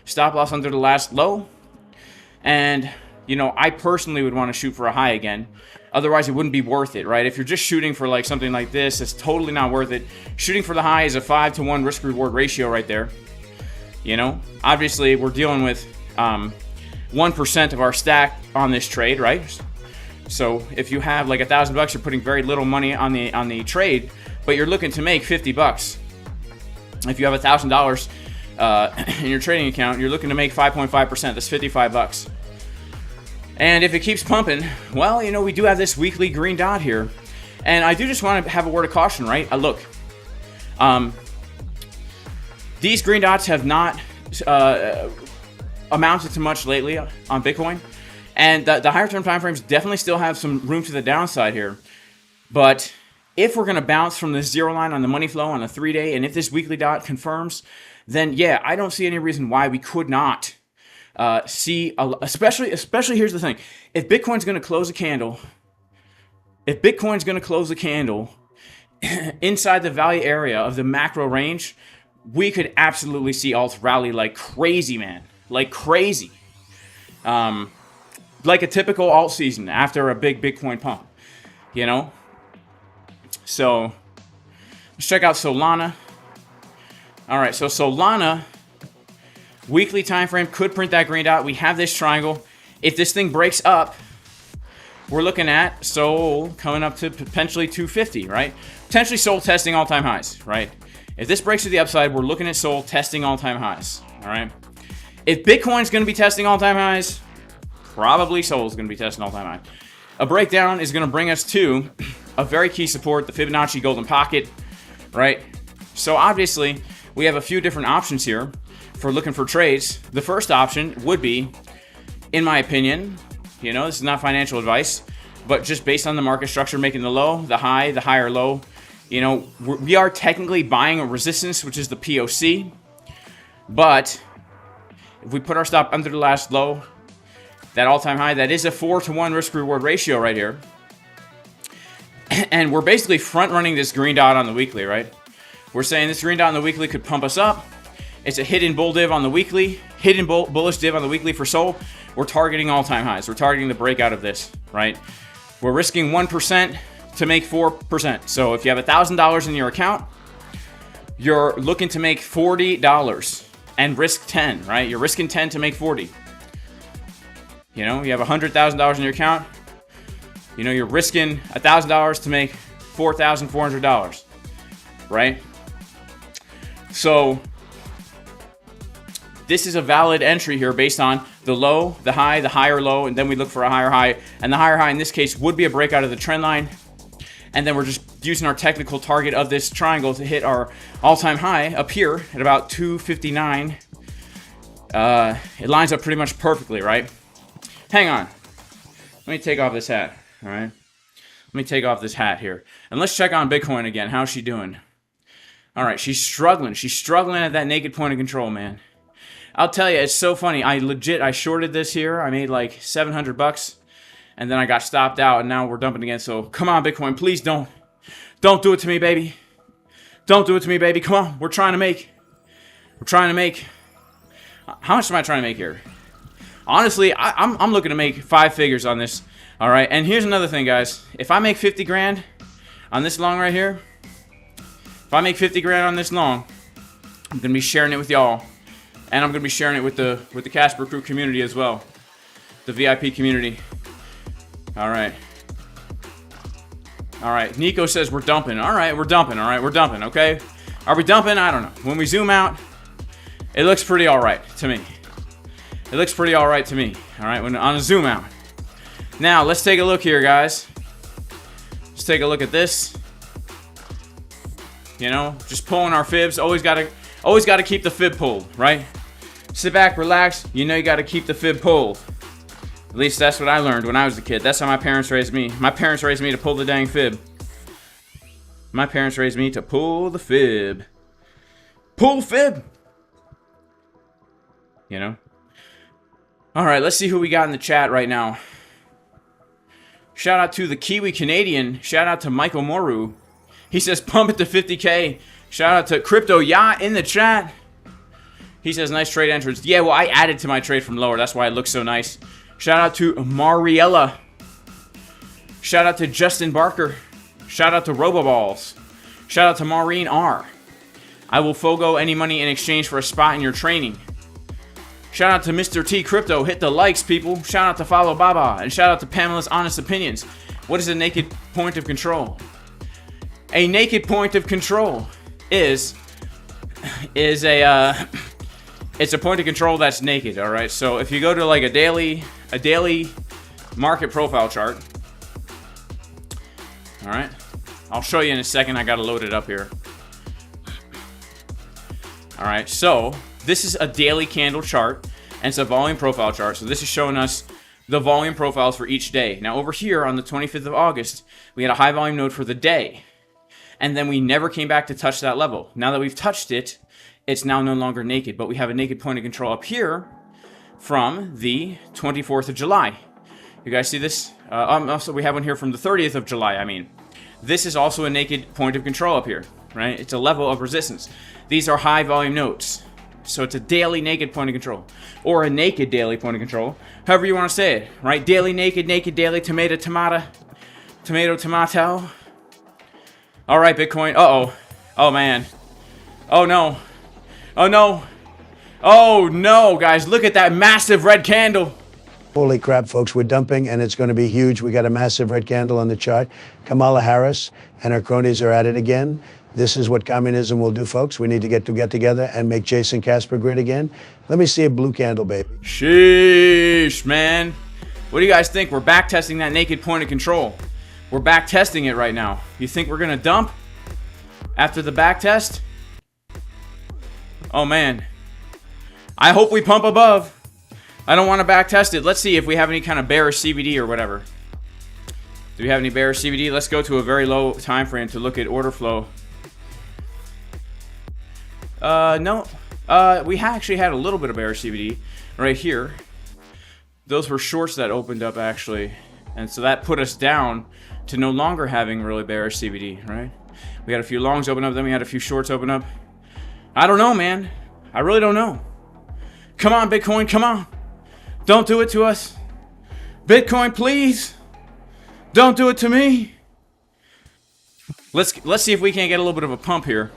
stop loss under the last low. And, you know, I personally would want to shoot for a high again. Otherwise, it wouldn't be worth it, right? If you're just shooting for like something like this, it's totally not worth it. Shooting for the high is a 5-to-1 risk-reward ratio right there. You know, obviously, we're dealing with 1% of our stack on this trade, right? So if you have like $1,000, you're putting very little money on the trade, but you're looking to make $50. If you have $1,000 in your trading account, you're looking to make 5.5%. That's $55. And if it keeps pumping, well, you know, we do have this weekly green dot here. And I do just want to have a word of caution, right? Look, these green dots have not amounted to much lately on Bitcoin. And the higher term time frames definitely still have some room to the downside here. But if we're going to bounce from the zero line on the money flow on the 3-day, and if this weekly dot confirms, then yeah, I don't see any reason why we could not see, especially here's the thing. If Bitcoin's going to close a candle, inside the value area of the macro range, we could absolutely see alts rally like crazy, man. Like crazy. Like a typical alt season after a big Bitcoin pump, you know? So, let's check out Solana. All right, so Solana, Weekly time frame could print that green dot. We have this triangle. If this thing breaks up, we're looking at Sol coming up to potentially 250, right? Potentially Sol testing all-time highs, right? If this breaks to the upside, we're looking at Sol testing all-time highs, all right? If Bitcoin's going to be testing all-time highs, probably Sol's going to be testing all-time high. A breakdown is going to bring us to a very key support, the Fibonacci Golden Pocket, right? So obviously, we have a few different options here for looking for trades. The first option would be, in my opinion, you know, this is not financial advice, but just based on the market structure, making the low, the higher low, you know, we are technically buying a resistance, which is the POC, but if we put our stop under the last low, that all-time high, that is a 4-to-1 risk-reward ratio right here. And we're basically front-running this green dot on the weekly, right? We're saying this green dot on the weekly could pump us up. It's a hidden bull div on the weekly, hidden bullish div on the weekly for Sol. We're targeting all-time highs. We're targeting the breakout of this, right? We're risking 1% to make 4%. So if you have $1,000 in your account, you're looking to make $40 and risk 10, right? You're risking 10 to make 40. You know, you have $100,000 in your account. You know, you're risking $1,000 to make $4,400, right? So this is a valid entry here based on the low, the high, the higher low, and then we look for a higher high. And the higher high in this case would be a breakout of the trend line. And then we're just using our technical target of this triangle to hit our all-time high up here at about 259. It lines up pretty much perfectly, right? Hang on. Let me take off this hat, all right? Let me take off this hat here. And let's check on Bitcoin again. How's she doing? All right, she's struggling. She's struggling at that naked point of control, man. I'll tell you, it's so funny. I shorted this here. I made like $700, and then I got stopped out, and now we're dumping again. So come on, Bitcoin, please don't do it to me, baby. Don't do it to me, baby. Come on, we're trying to make. How much am I trying to make here? Honestly, I'm looking to make 5 figures on this. All right, and here's another thing, guys. If I make 50 grand on this long right here, if I make 50 grand on this long, I'm gonna be sharing it with y'all, and I'm gonna be sharing it with the Casper Crew community as well, the VIP community. All right. Nico says we're dumping. All right, we're dumping. Okay, are we dumping? I don't know. When we zoom out, it looks pretty all right to me. It looks pretty all right to me. All right, when on a zoom out. Now let's take a look here, guys. Let's take a look at this. You know, just pulling our fibs. Always gotta keep the fib pulled, right? Sit back, relax. You know you gotta keep the fib pulled. At least that's what I learned when I was a kid. That's how my parents raised me. My parents raised me to pull the dang fib. My parents raised me to pull the fib. Pull fib. You know. All right, let's see who we got in the chat right now. Shout out to the Kiwi Canadian. Shout out to Michael Moru. He says pump it to 50K. Shout out to Crypto Yacht in the chat. He says nice trade entrance. Yeah, well, I added to my trade from lower. That's why it looks so nice. Shout out to Mariella. Shout out to Justin Barker. Shout out to Roboballs. Shout out to Maureen R. I will forgo any money in exchange for a spot in your training. Shout out to Mr. T Crypto. Hit the likes, people. Shout out to Follow Baba. And shout out to Pamela's Honest Opinions. What is a naked point of control? A naked point of control is it's a point of control that's naked, all right? So if you go to like a daily market profile chart, all right? I'll show you in a second. I got to load it up here. All right, so this is a daily candle chart, and it's a volume profile chart. So this is showing us the volume profiles for each day. Now over here on the 25th of August, we had a high volume node for the day, and then we never came back to touch that level. Now that we've touched it, it's now no longer naked, but we have a naked point of control up here from the 24th of July. You guys see this? Also, we have one here from the 30th of July, I mean. This is also a naked point of control up here, right? It's a level of resistance. These are high volume nodes. So it's a daily naked point of control, or a naked daily point of control, however you want to say it, right? Daily, naked, daily, tomato, tomato. All right, Bitcoin. Uh-oh. Oh, man. Oh, no. Oh, no. Oh no, guys, look at that massive red candle. Holy crap, folks, we're dumping, and it's going to be huge. We got a massive red candle on the chart. Kamala Harris and her cronies are at it again. This is what communism will do, folks. We need to get together and make Jason Casper great again. Let me see a blue candle, baby. Sheesh, man. What do you guys think? We're back testing that naked point of control. We're back testing it right now. You think we're going to dump after the back test? Oh, man. I hope we pump above. I don't want to back test it. Let's see if we have any kind of bearish CVD or whatever. Do we have any bearish CVD? Let's go to a very low time frame to look at order flow. No. We actually had a little bit of bearish CVD right here. Those were shorts that opened up actually. And so that put us down to no longer having really bearish CVD, right? We had a few longs open up, then we had a few shorts open up. I don't know, man. I really don't know. Come on, Bitcoin, come on. Don't do it to us. Bitcoin, please. Don't do it to me. Let's see if we can't get a little bit of a pump here.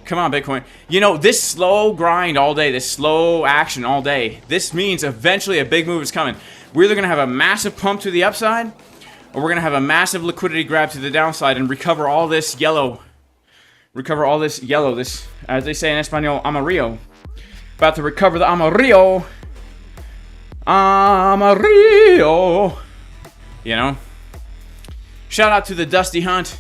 Come on, Bitcoin. You know, this slow grind all day, this slow action all day, this means eventually a big move is coming. We're either going to have a massive pump to the upside, or we're going to have a massive liquidity grab to the downside and recover all this yellow. Recover all this yellow, this, as they say in Espanol, amarillo. About to recover the amarillo. Amarillo. You know? Shout out to the Dusty Hunt.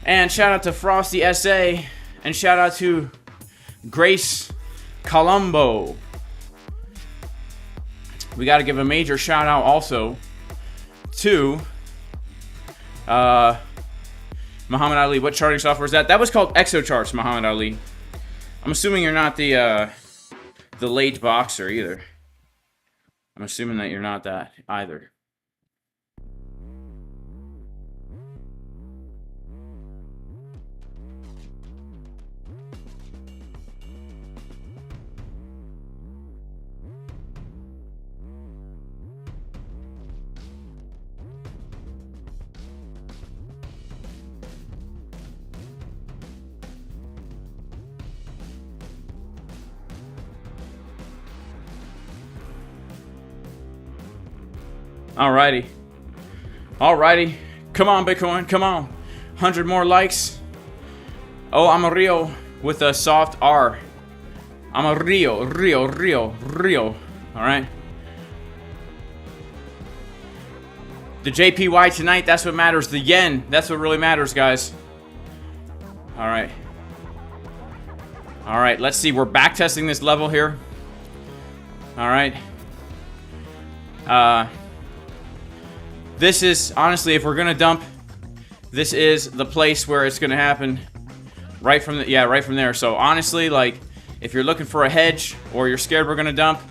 And shout out to Frosty SA. And shout out to Grace Colombo. We got to give a major shout out also to Muhammad Ali. What charting software is that? That was called ExoCharts, Muhammad Ali. I'm assuming you're not the late boxer either. I'm assuming that you're not that either. Alrighty. Alrighty. Come on, Bitcoin. Come on. 100 more likes. Oh, Amarillo with a soft R. Amarillo. Rio. Alright. The JPY tonight, that's what matters. The yen, that's what really matters, guys. Alright. Alright, let's see. We're back testing this level here. Alright. This is, honestly, if we're gonna dump, this is the place where it's gonna happen. Right from there. So honestly, like, if you're looking for a hedge or you're scared we're gonna dump,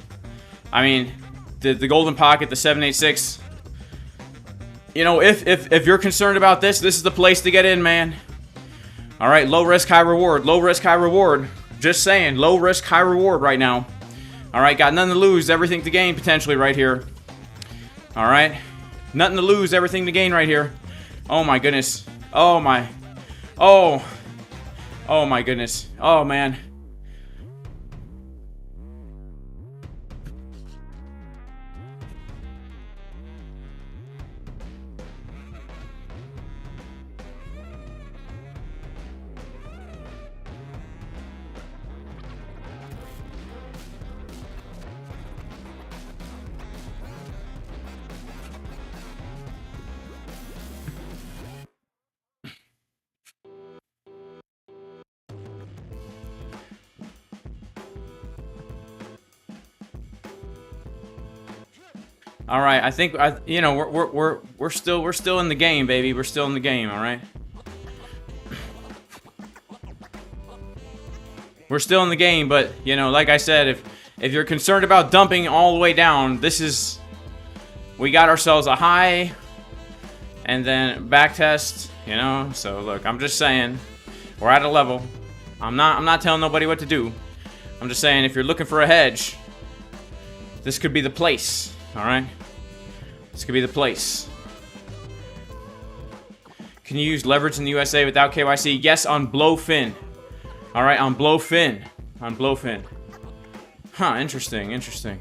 I mean, the golden pocket, the 786. You know, if you're concerned about this is the place to get in, man. All right, low risk, high reward. Low risk, high reward. Just saying, low risk, high reward right now. All right, got nothing to lose, everything to gain potentially right here. All right. Nothing to lose, everything to gain right here. Oh my goodness. Oh my. Oh. Oh my goodness. Oh man. All right, I think you know we're still in the game, baby. We're still in the game. All right. We're still in the game, but you know, like I said, if you're concerned about dumping all the way down, we got ourselves a high, and then back test. You know, so look, I'm just saying, we're at a level. I'm not telling nobody what to do. I'm just saying, if you're looking for a hedge, this could be the place. All right. This could be the place. Can you use leverage in the USA without KYC? Yes, on BLOFIN. All right, on BLOFIN. On BLOFIN. Huh, interesting, interesting.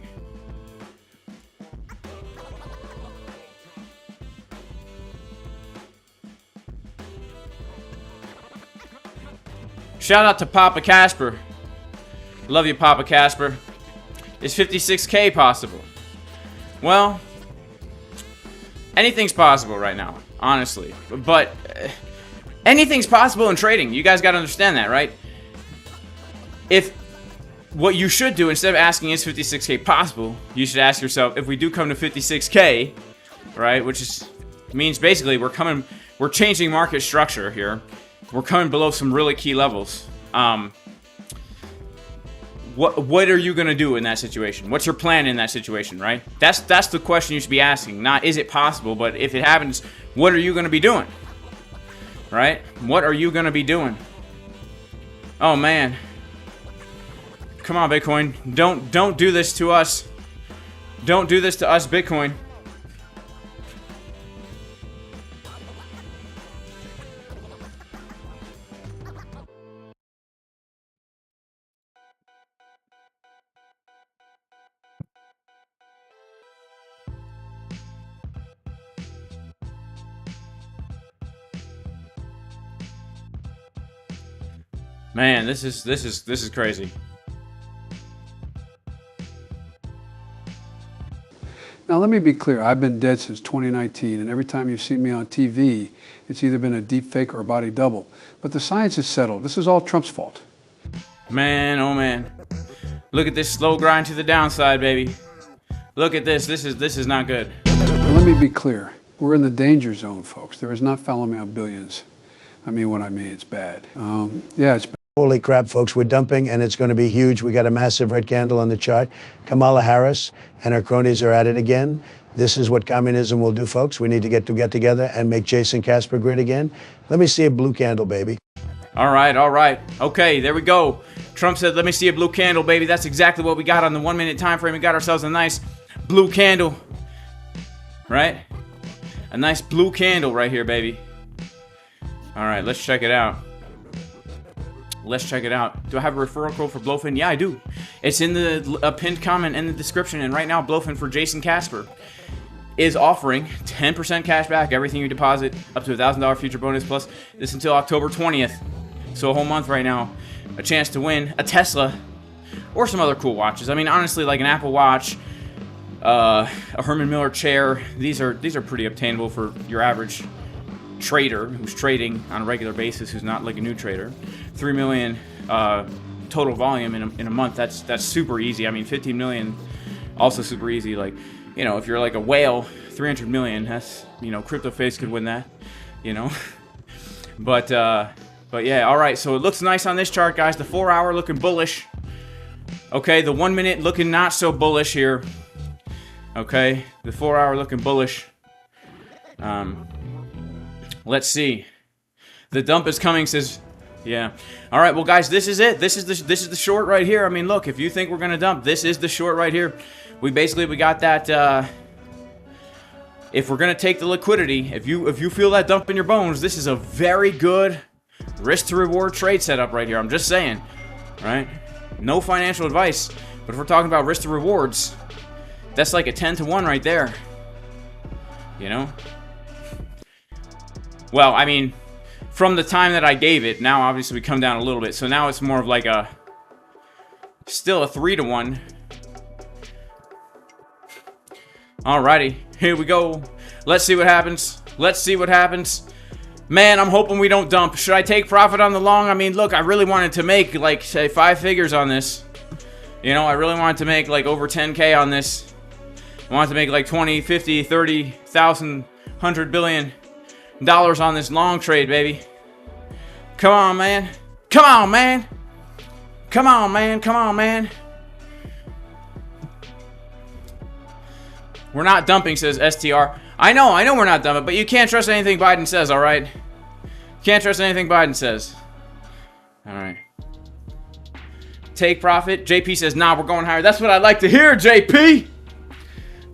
Shout out to Papa Casper. Love you, Papa Casper. Is 56K possible? Well, anything's possible right now, honestly. But anything's possible in trading. You guys got to understand that, right? If what you should do, instead of asking is 56K possible, you should ask yourself, if we do come to 56K, right, which means basically we're changing market structure here. We're coming below some really key levels. What are you gonna do in that situation? What's your plan in that situation, right? That's the question you should be asking. Not is it possible, but if it happens, what are you gonna be doing? Right? What are you gonna be doing? Oh man. Come on, Bitcoin. Don't do this to us. Don't do this to us, Bitcoin. Man, this is crazy. Now let me be clear, I've been dead since 2019, and every time you've seen me on TV, it's either been a deep fake or a body double. But the science is settled. This is all Trump's fault. Man, oh man. Look at this slow grind to the downside, baby. Look at this. This is not good. Now let me be clear. We're in the danger zone, folks. There is not follow me on billions. I mean what I mean, it's bad. Yeah, it's bad. Holy crap, folks, we're dumping, and it's going to be huge. We got a massive red candle on the chart. Kamala Harris and her cronies are at it again. This is what communism will do, folks. We need to get together and make Jason Casper great again. Let me see a blue candle, baby. All right, all right. Okay, there we go. Trump said, let me see a blue candle, baby. That's exactly what we got on the 1 minute time frame. We got ourselves a nice blue candle. Right? A nice blue candle right here, baby. All right, let's check it out. Let's check it out. Do I have a referral code for BLOFIN? Yeah, I do. It's in the pinned comment in the description. And right now, BLOFIN for Jason Casper is offering 10% cash back, everything you deposit, up to $1,000 future bonus, plus this until October 20th. So a whole month right now. A chance to win a Tesla or some other cool watches. I mean, honestly, like an Apple Watch, a Herman Miller chair. These are pretty obtainable for your average trader who's trading on a regular basis, who's not like a new trader. 3 million total volume in a month. That's super easy. I mean, 15 million also super easy. Like, you know, if you're like a whale, 300 million. That's, you know, CryptoFace could win that. You know, but yeah. All right. So it looks nice on this chart, guys. The 4 hour looking bullish. Okay. The 1 minute looking not so bullish here. Okay. The 4 hour looking bullish. Let's see. The dump is coming, says, yeah. All right, well, guys, this is it. This is the short right here. I mean, look, if you think we're gonna dump, this is the short right here. We got that. If we're gonna take the liquidity, if you feel that dump in your bones, this is a very good risk to reward trade setup right here. I'm just saying, right? No financial advice, but if we're talking about risk to rewards, that's like a 10 to 1 right there. You know. Well, I mean, from the time that I gave it, now obviously we come down a little bit. So now it's more of like still a 3 to 1. Alrighty, here we go. Let's see what happens. Let's see what happens. Man, I'm hoping we don't dump. Should I take profit on the long? I mean, look, I really wanted to make like, say, 5 figures on this. You know, I really wanted to make like over 10K on this. I wanted to make like 20, 50, 30,000, 100 billion dollars on this long trade, baby. Come on, man. Come on, man. Come on, man. Come on, man. We're not dumping, says STR. I know we're not dumping, but you can't trust anything Biden says, all right? Can't trust anything Biden says. All right. Take profit. JP says, nah, we're going higher. That's what I'd like to hear, JP.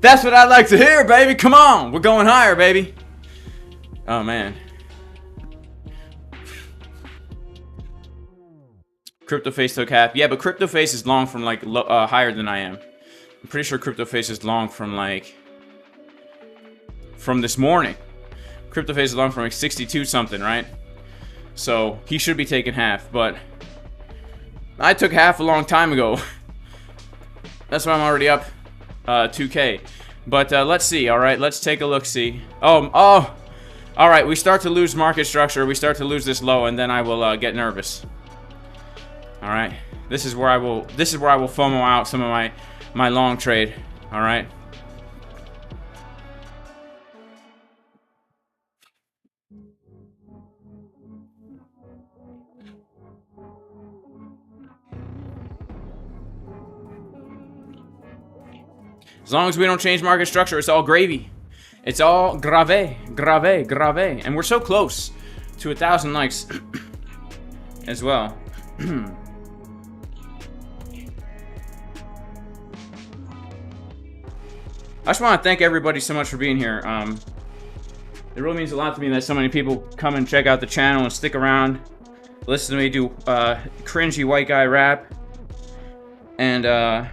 That's what I'd like to hear, baby. Come on. We're going higher, baby. Oh, man. CryptoFace took half. Yeah, but CryptoFace is long from like higher than I am. I'm pretty sure CryptoFace is long from like from this morning. CryptoFace is long from like 62 something, right? So he should be taking half, but I took half a long time ago. That's why I'm already up 2K. But let's see. All right, let's take a look. See. Oh. All right, we start to lose market structure. We start to lose this low, and then I will get nervous. All right, this is where I will FOMO out some of my long trade. All right. As long as we don't change market structure, it's all gravy. It's all grave. And we're so close to 1,000 likes as well. I just want to thank everybody so much for being here. It really means a lot to me that so many people come and check out the channel and stick around, listen to me do cringy white guy rap. And yeah,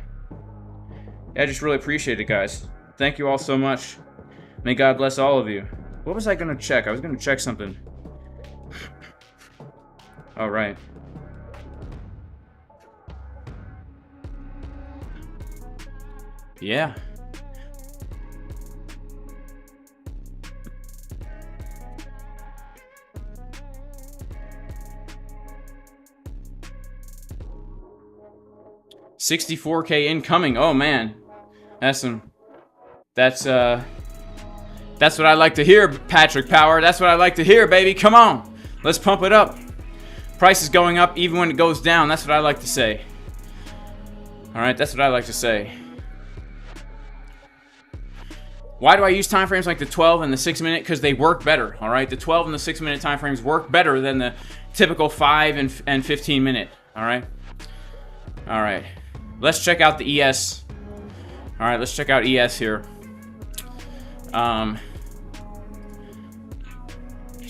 I just really appreciate it, guys. Thank you all so much. May God bless all of you. What was I gonna check? I was gonna check something. All right. Yeah. $64K incoming. Oh man. That's what I like to hear, Patrick Power. That's what I like to hear, baby. Come on. Let's pump it up. Price is going up even when it goes down. That's what I like to say. All right, that's what I like to say. Why do I use time frames like the 12 and the 6 minute? Because they work better. All right, the 12 and the 6 minute time frames work better than the typical 5 and 15 minute. All right. All right. Let's check out the ES. All right, let's check out ES here. Let's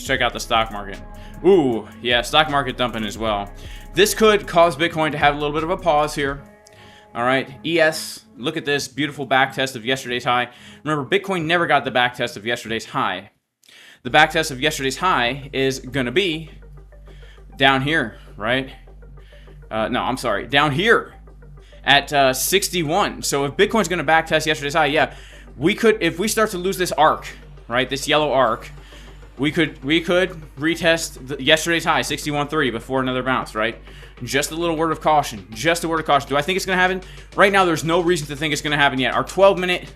check out the stock market. Ooh, yeah, stock market dumping as well. This could cause Bitcoin to have a little bit of a pause here. All right, ES, look at this beautiful back test of yesterday's high. Remember, Bitcoin never got the back test of yesterday's high. The back test of yesterday's high is going to be down here, right? No, I'm sorry, down here at 61. So if Bitcoin's going to back test yesterday's high, yeah, we could, if we start to lose this arc, right, this yellow arc, we could retest yesterday's high, 61.30, before another bounce, right? Just a little word of caution. Just a word of caution. Do I think it's going to happen? Right now, there's no reason to think it's going to happen yet. Our 12-minute,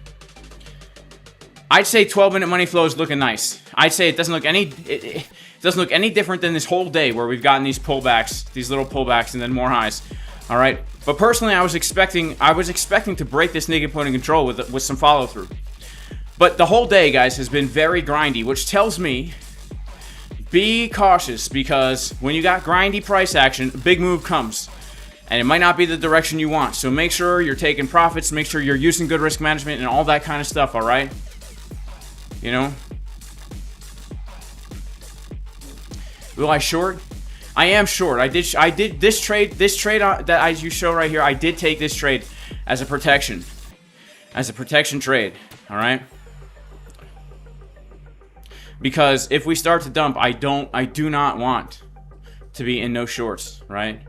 I'd say 12-minute money flow is looking nice. I'd say it doesn't look any, it doesn't look any different than this whole day where we've gotten these pullbacks, these little pullbacks, and then more highs. All right. But personally, I was expecting to break this naked point of control with some follow through. But the whole day, guys, has been very grindy, which tells me be cautious, because when you got grindy price action, a big move comes. And it might not be the direction you want. So make sure you're taking profits, make sure you're using good risk management and all that kind of stuff, all right? You know? Will I short? I am short. I did this trade that you show right here. I did take this trade as a protection. As a protection trade, all right? Because if we start to dump, I do not want to be in no shorts, right?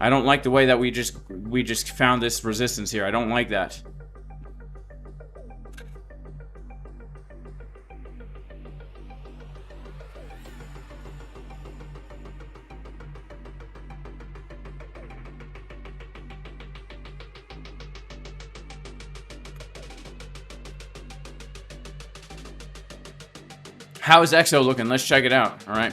I don't like the way that we just found this resistance here. I don't like that. How is EXO looking? Let's check it out. All right.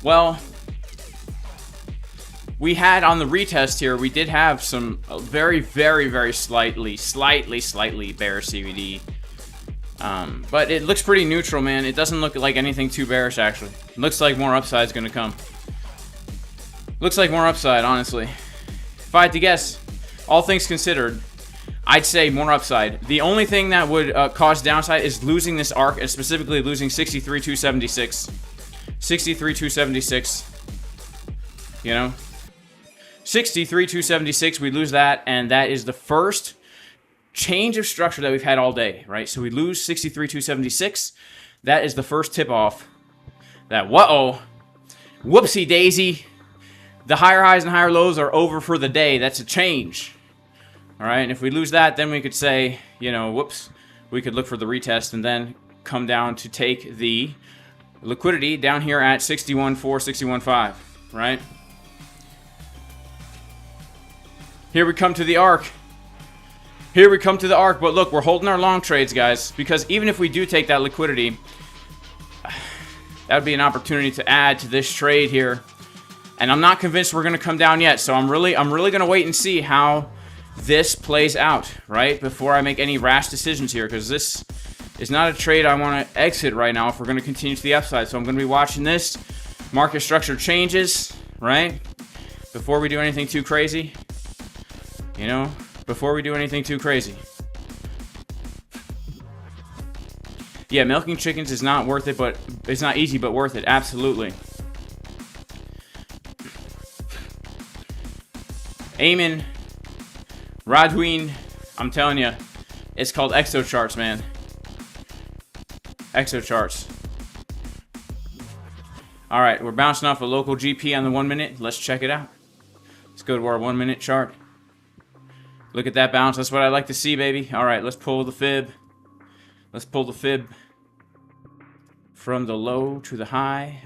Well, we had on the retest here, we did have some very slightly bearish CVD. But it looks pretty neutral, man. It doesn't look like anything too bearish, actually. It looks like more upside is going to come. Looks like more upside, honestly. If I had to guess, all things considered, I'd say more upside. The only thing that would cause downside is losing this arc, and specifically losing 63,276. 63,276. You know? 63,276, we lose that, and that is the first change of structure that we've had all day, right? So we lose 63,276. That is the first tip-off that, whoa, whoopsie daisy, the higher highs and higher lows are over for the day. That's a change. All right, and if we lose that, then we could say, you know, whoops, we could look for the retest and then come down to take the liquidity down here at 61.4, 61.5, right? Here we come to the arc. Here we come to the arc, but look, we're holding our long trades, guys, because even if we do take that liquidity, that would be an opportunity to add to this trade here. And I'm not convinced we're going to come down yet, so I'm really going to wait and see how this plays out, right, before I make any rash decisions here, because this is not a trade I want to exit right now if we're going to continue to the upside. So I'm going to be watching this. Market structure changes, right, before we do anything too crazy. You know, before we do anything too crazy. Yeah, milking chickens is not worth it, but it's not easy, but worth it. Absolutely. Eamon, Radwin, I'm telling you, it's called exocharts, man. Exocharts. All right, we're bouncing off a local GP on the 1 minute. Let's check it out. Let's go to our 1 minute chart. Look at that bounce. That's what I like to see, baby. All right, let's pull the fib. Let's pull the fib from the low to the high.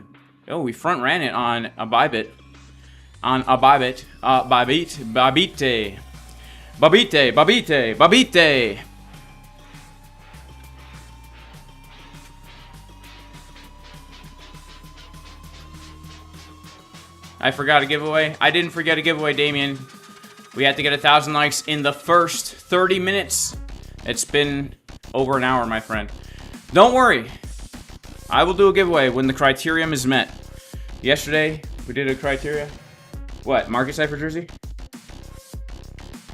Oh, we front ran it on a ByBit. On a ByBit. ByBit. Babite. I forgot a giveaway. I didn't forget a giveaway, Damien. We had to get 1,000 likes in the first 30 minutes. It's been over an hour, my friend. Don't worry. I will do a giveaway when the criterion is met. Yesterday, we did a criteria. What? Market Cipher jersey?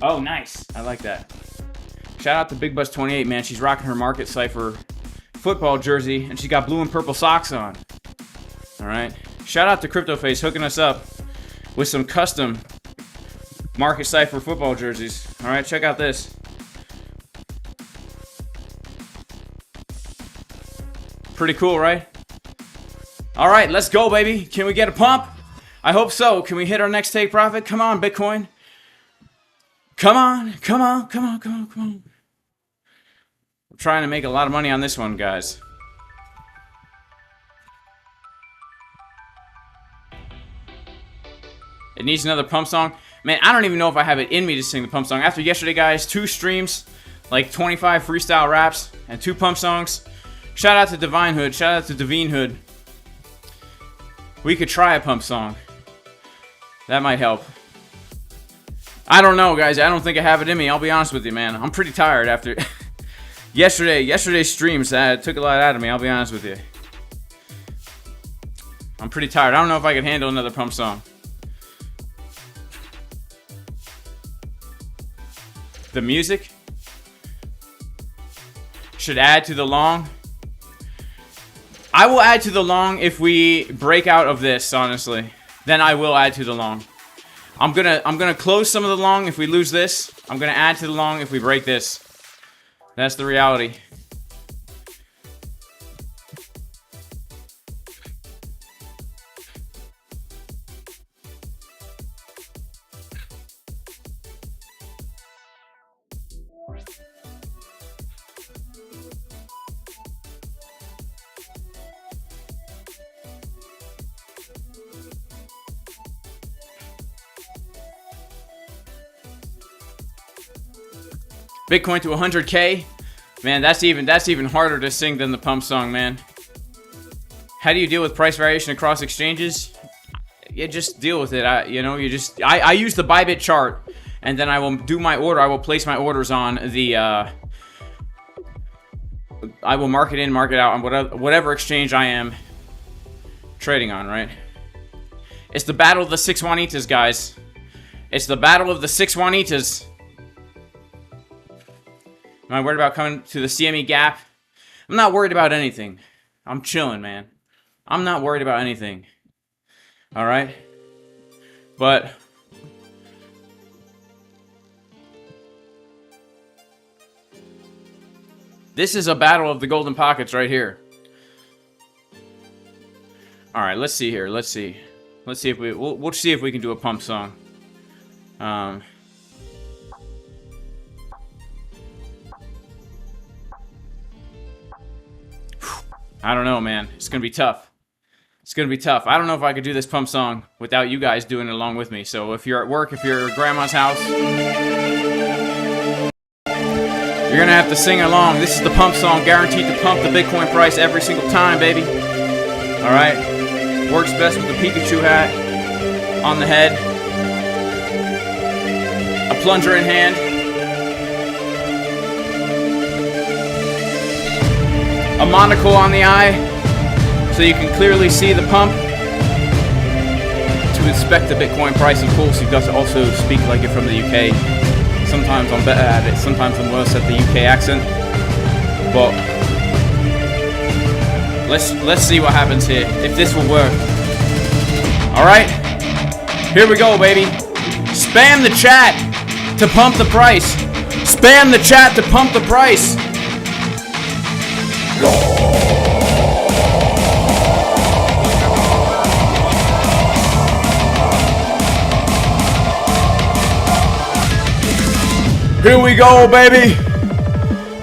Oh, nice. I like that. Shout out to Big Bus 28, man. She's rocking her Market Cipher football jersey, and she got blue and purple socks on. All right. Shout out to CryptoFace hooking us up with some custom Market Cipher football jerseys. All right, check out this. Pretty cool, right? All right, let's go, baby. Can we get a pump? I hope so. Can we hit our next take profit? Come on, Bitcoin. Come on, come on, come on, come on, come on. We're trying to make a lot of money on this one, guys. It needs another pump song. Man, I don't even know if I have it in me to sing the pump song. After yesterday, guys, 2 streams, like 25 freestyle raps, and 2 pump songs. Shout out to Divine Hood. Shout out to Divine Hood. We could try a pump song. That might help. I don't know, guys. I don't think I have it in me. I'll be honest with you, man. I'm pretty tired after yesterday's streams. That took a lot out of me. I'll be honest with you. I'm pretty tired. I don't know if I can handle another pump song. The music should add to the long. I will add to the long if we break out of this, honestly. Then I will add to the long. I'm gonna close some of the long if we lose this. I'm gonna add to the long if we break this. That's the reality. Bitcoin to 100K. Man, that's even harder to sing than the pump song, man. How do you deal with price variation across exchanges? You just deal with it. I use the ByBit chart, and then I will do my order. I will place my orders on the I will mark it in, mark it out on whatever exchange I am trading on, right? It's the battle of the 6 Juanitas, guys. It's the battle of the 6 Juanitas. Am I worried about coming to the CME gap? I'm not worried about anything. I'm chilling, man. I'm not worried about anything. All right? But this is a battle of the golden pockets right here. All right, let's see here. Let's see. Let's see if we'll see if we can do a pump song. I don't know, man. It's gonna be tough. It's gonna be tough. I don't know if I could do this pump song without you guys doing it along with me. So if you're at work, if you're at grandma's house, you're gonna have to sing along. This is the pump song, guaranteed to pump the Bitcoin price every single time, baby. All right, works best with the Pikachu hat on the head, a plunger in hand, a monocle on the eye, so you can clearly see the pump. To inspect the Bitcoin price, of course, he does also speak like it from the UK. Sometimes I'm better at it, sometimes I'm worse at the UK accent. But let's see what happens here, if this will work. Alright, here we go, baby. Spam the chat to pump the price. Spam the chat to pump the price. Here we go, baby.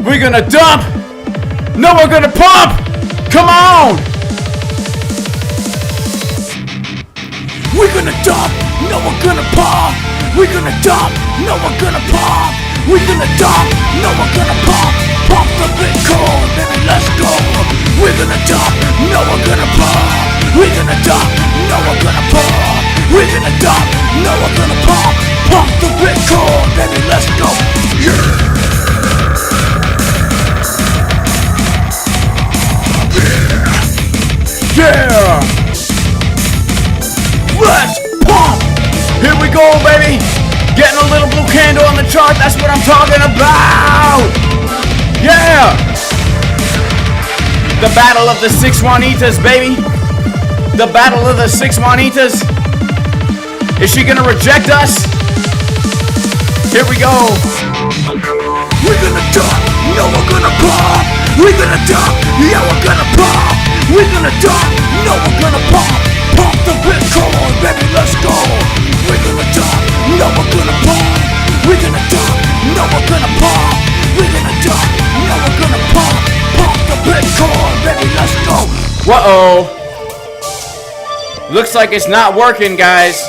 We're gonna dump. No, we're gonna pump. Come on. We're gonna dump, no we're gonna pump. We're gonna dump, no we're gonna pump. We're gonna dump, no we're gonna pump. Pump the Bitcoin, baby, let's go. We're gonna dump, no we're gonna pump. We're gonna dump, no we're gonna pump. We're gonna dump, no we're gonna pump. Pump the Bitcoin, baby, let's go. Yeah. Yeah! Let's pump! Here we go, baby! Getting a little blue candle on the chart, that's what I'm talking about! Yeah! The battle of the six Juanitas, baby! The battle of the six Juanitas! Is she gonna reject us? Here we go! We're gonna dump, no we're gonna pump. We're gonna dump, yeah we're gonna pump. We're gonna dump, no we're gonna pump. Pump the Bitcoin, baby, let's go. We're gonna dump, no we're gonna pump. We're gonna dump, no we're gonna pump. We're gonna dump, no we're gonna pump. Pump the Bitcoin, baby, let's go. Uh-oh. Looks like it's not working, guys.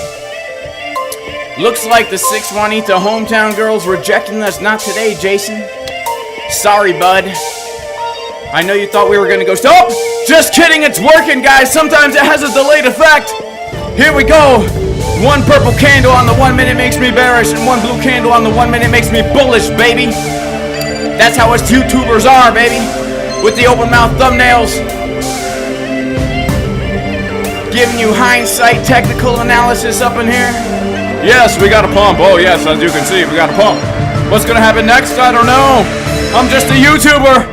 Looks like the six Juanita hometown girls rejecting us. Not today, Jason. Sorry, bud. I know you thought we were gonna go. Stop! Just kidding, it's working, guys. Sometimes it has a delayed effect. Here we go. One purple candle on the 1 minute makes me bearish, and one blue candle on the 1 minute makes me bullish, baby. That's how us YouTubers are, baby. With the open mouth thumbnails. Giving you hindsight technical analysis up in here. Yes, we got a pump. Oh, yes, as you can see, we got a pump. What's gonna happen next? I don't know. I'm just a YouTuber.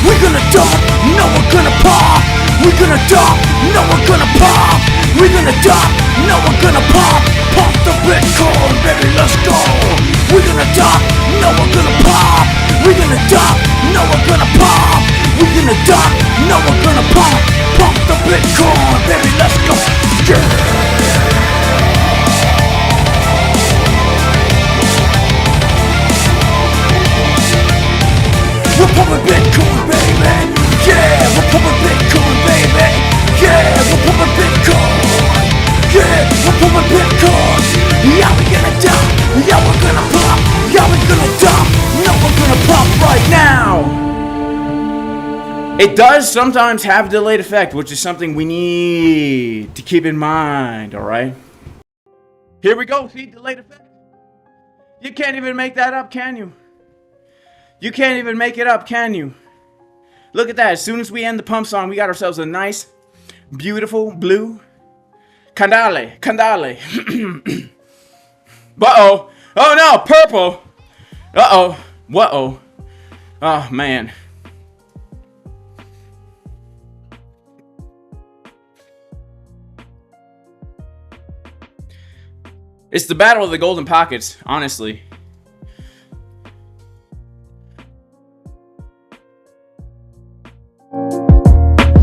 We're gonna dump, no we're gonna pump. We're gonna dump, no we're gonna pump. We're gonna dump, no we're gonna pump. Pump the Bitcoin, baby, let's go. We're gonna dump, no we're gonna pump. We're gonna dump, no we're gonna pump. We're gonna dump, no we're gonna pump. Pump the Bitcoin, baby, let's go. Yeah. We're pumping Bitcoin, baby. Yeah, we're pumping Bitcoin, baby. Yeah, we're pumping Bitcoin. Yeah, we're pumping Bitcoin. Yeah, we're gonna dump. Yeah, we're gonna pump. Yeah, we're gonna dump. No, we're gonna pump right now. It does sometimes have a delayed effect, which is something we need to keep in mind, alright? Here we go, see, delayed effect. You can't even make that up, can you? You can't even make it up, can you? Look at that, as soon as we end the pump song, we got ourselves a nice, beautiful blue candale. Uh-oh, Oh no, purple. Uh-oh. Whoa. Oh, man. It's the battle of the golden pockets, honestly.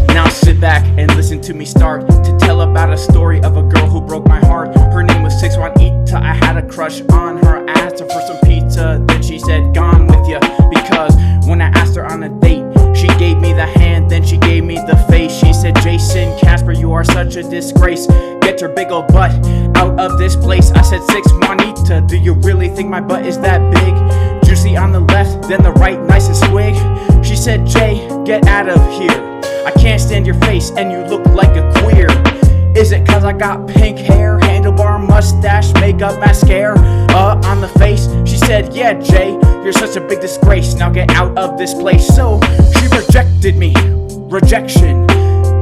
Now sit back and listen to me start to tell about a story of a girl who broke my heart. Her name was 6-1-Ita. I had a crush on her. I asked her for some pizza, then she said, "Gone with ya." Because when I asked her on a date, she gave me the hand, then she gave me the face. She said, "Jason Casper, you are such a disgrace. Get your big old butt out of this place." I said, 6-1-Ita, do you really think my butt is that big? Juicy on the left, then the right, nice and swig. She said, "Jay, get out of here. I can't stand your face and you look like a queer. Is it cause I got pink hair, handlebar mustache, makeup, mascara on the face?" She said, "Yeah, Jay, you're such a big disgrace. Now get out of this place." So she rejected me. Rejection.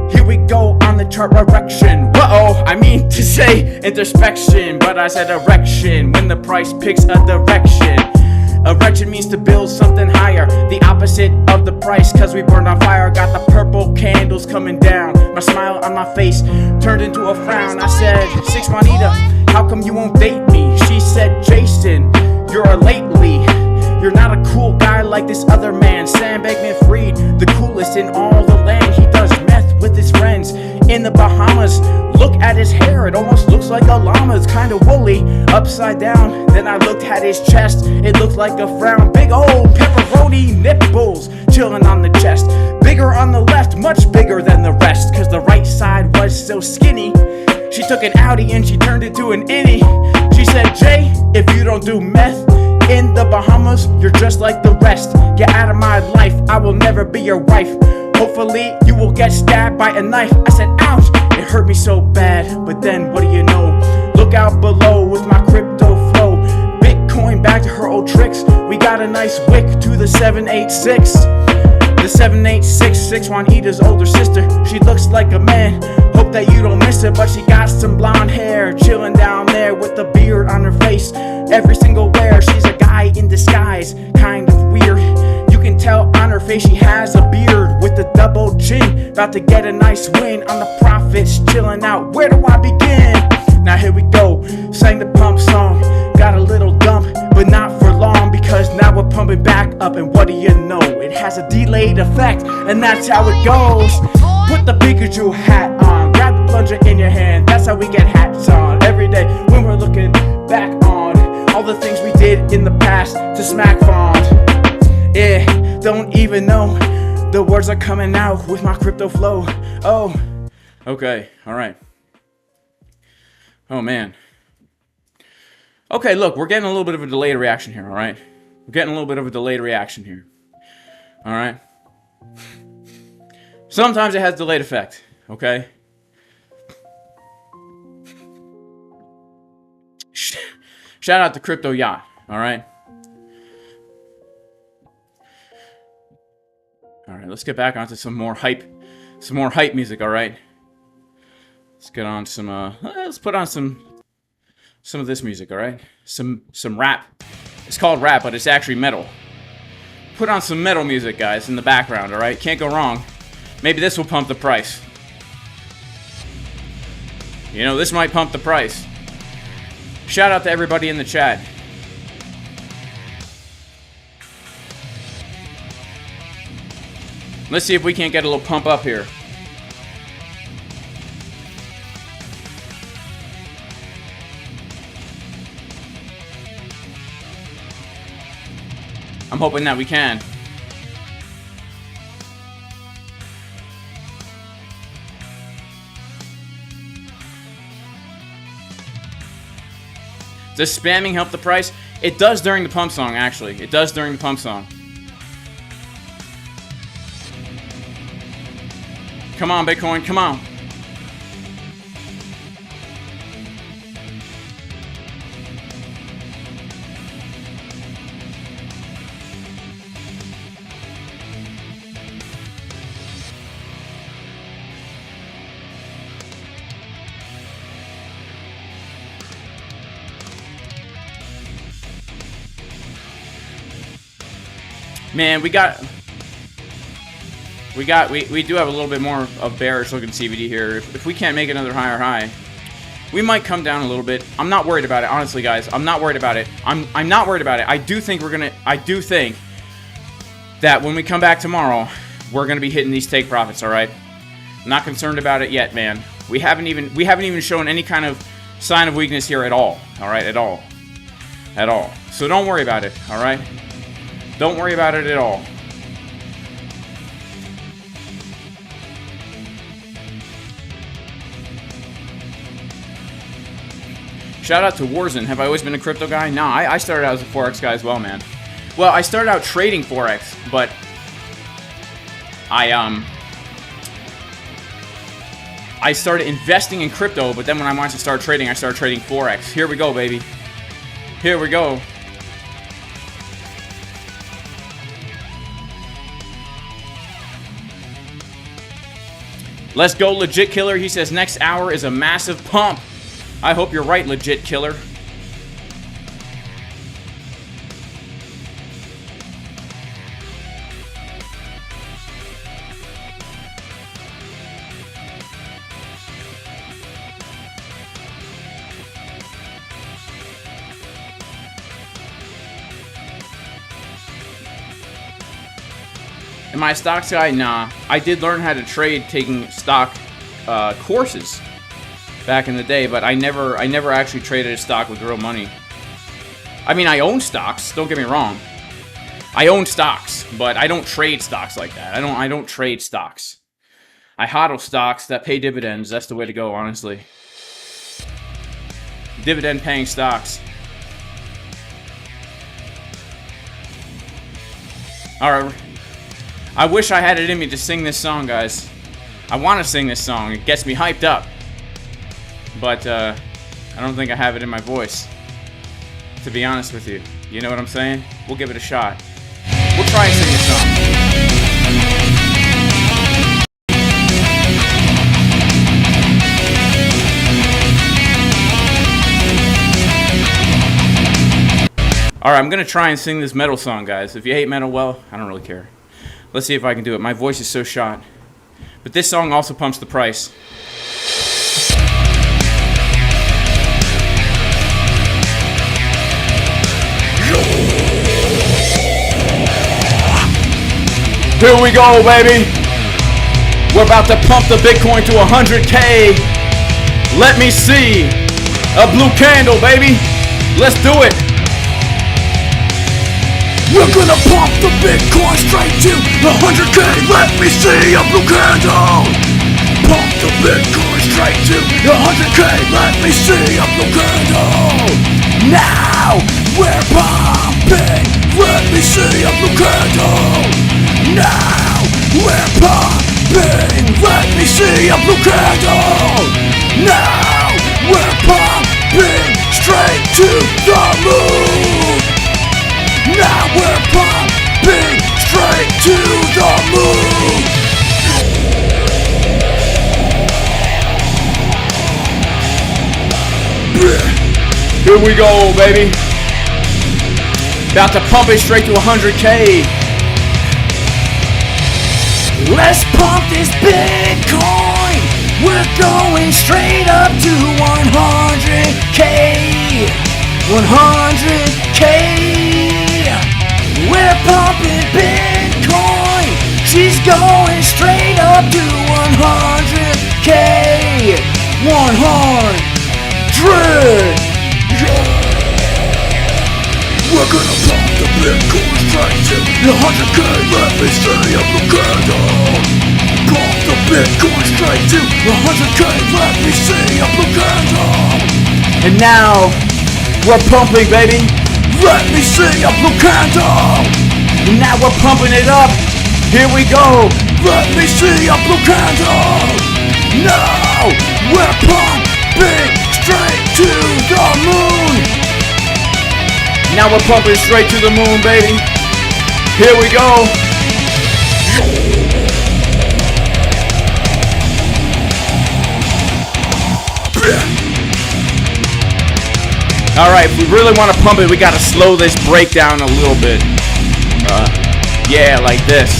Here we go on the chart erection. Uh-oh, I mean to say introspection, but I said erection when the price picks a direction. Erection means to build something higher, the opposite of the price, cause we burned on fire. Got the purple candles coming down, my smile on my face turned into a frown. I said, 6-1-Ita, how come you won't date me? She said, "Jason, you're a lately. You're not a cool guy like this other man, Sam Bankman-Fried, the coolest in all the land. He does meth with his friends in the Bahamas. Look at his hair, it almost looks like a llama. It's kinda woolly, upside down. Then I looked at his chest, it looked like a frown. Big old pepperoni nipples chilling on the chest. Bigger on the left, much bigger than the rest, cause the right side was so skinny. She took an outie and she turned it to an innie. She said, "Jay, if you don't do meth in the Bahamas, you're just like the rest. Get out of my life, I will never be your wife. Hopefully you will get stabbed by a knife." I said, "Ouch, it hurt me so bad." But then what do you know? Look out below with my crypto flow. Bitcoin back to her old tricks. We got a nice wick to the 786. The 786, 6-1-Ita's older sister. She looks like a man, hope that you don't miss her. But she got some blonde hair, chilling down there with a beard on her face. Every single wear, she's a guy in disguise, kind of weird. You can tell on her face she has a beard with a double chin. About to get a nice win on the profits, chilling out. Where do I begin? Now here we go, sang the pump song. Got a little dump, but not for long, because now we're pumping back up, and what do you know? It has a delayed effect, and that's how it goes. Put the Pikachu hat on, grab the plunger in your hand. That's how we get hats on every day when we're looking back on all the things we did in the past to smack font. Yeah, don't even know the words are coming out with my crypto flow. Oh, okay, all right. Oh man. Okay, look, we're getting a little bit of a delayed reaction here, all right? We're getting a little bit of a delayed reaction here. All right? Sometimes it has delayed effect, okay? Shout out to Crypto Yacht, all right? All right, let's get back onto some more hype music, all right? Let's get on some let's put on some of this music, all right? Some rap. It's called rap, but it's actually metal. Put on some metal music, guys, in the background, all right? Can't go wrong. Maybe this will pump the price. You know, this might pump the price. Shout out to everybody in the chat. Let's see if we can't get a little pump up here. I'm hoping that we can. Does spamming help the price? It does during the pump song, actually. It does during the pump song. Come on, Bitcoin, come on. Man, we do have a little bit more of bearish looking CVD here. If we can't make another higher high, we might come down a little bit. I'm not worried about it, honestly, guys. I'm not worried about it. I'm not worried about it. I do think that when we come back tomorrow, we're gonna be hitting these take profits, all right? I'm not concerned about it yet, man. We haven't even shown any kind of sign of weakness here at all right? At all. So don't worry about it, all right? Don't worry about it at all. Shout out to Warzone. Have I always been a crypto guy? Nah, I started out as a Forex guy as well, man. Well, I started out trading Forex, but I started investing in crypto, but then when I wanted to start trading, I started trading Forex. Here we go, baby. Here we go. Let's go, Legit Killer. He says next hour is a massive pump. I hope you're right, Legit Killer. Am I a stocks guy? Nah. I did learn how to trade taking stock courses back in the day, but I never actually traded a stock with real money. I mean, I own stocks, don't get me wrong. I own stocks, but I don't trade stocks like that. I don't trade stocks. I hodl stocks that pay dividends. That's the way to go, honestly. Dividend paying stocks. Alright. I wish I had it in me to sing this song, guys. I want to sing this song. It gets me hyped up. But, I don't think I have it in my voice. To be honest with you. You know what I'm saying? We'll give it a shot. We'll try and sing this song. Alright, I'm gonna try and sing this metal song, guys. If you hate metal, well, I don't really care. Let's see if I can do it. My voice is so shot. But this song also pumps the price. Here we go, baby. We're about to pump the Bitcoin to 100K. Let me see a blue candle, baby. Let's do it. We're gonna pump the Bitcoin straight to 100K. Let me see a blue candle. Pump the Bitcoin straight to 100K. Let me see a blue candle. Now we're pumping. Let me see a blue candle. Now we're pumping. Let me see a blue candle. Now we're pumping straight to the moon. Now we're pumping straight to the moon. Here we go, baby. About to pump it straight to 100K. Let's pump this Bitcoin. We're going straight up to 100K. 100K. We're pumping Bitcoin. She's going straight up to 100K. 100. Yeah. We're gonna pump the Bitcoin straight to 100K. Let me see a blue candle. Pump the Bitcoin straight to 100K. Let me see a blue candle. And now we're pumping, baby. Let me see a blue candle. And now we're pumping it up. Here we go. Let me see a blue candle. Now we're pumping straight to the moon. Now we're pumping straight to the moon, baby. Here we go. Alright, if we really want to pump it, we gotta slow this breakdown a little bit. Yeah, like this.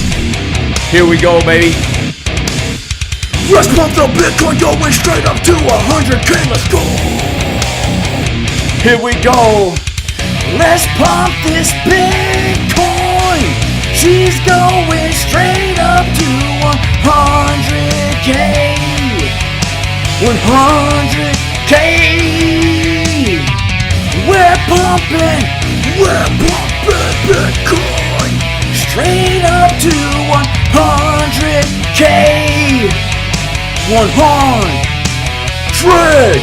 Here we go, baby. Let's pump the Bitcoin going straight up to 100K. Let's go. Here we go. Let's pump this Bitcoin. She's going straight up to 100K. 100K. We're pumping Bitcoin straight up to 100K. 100.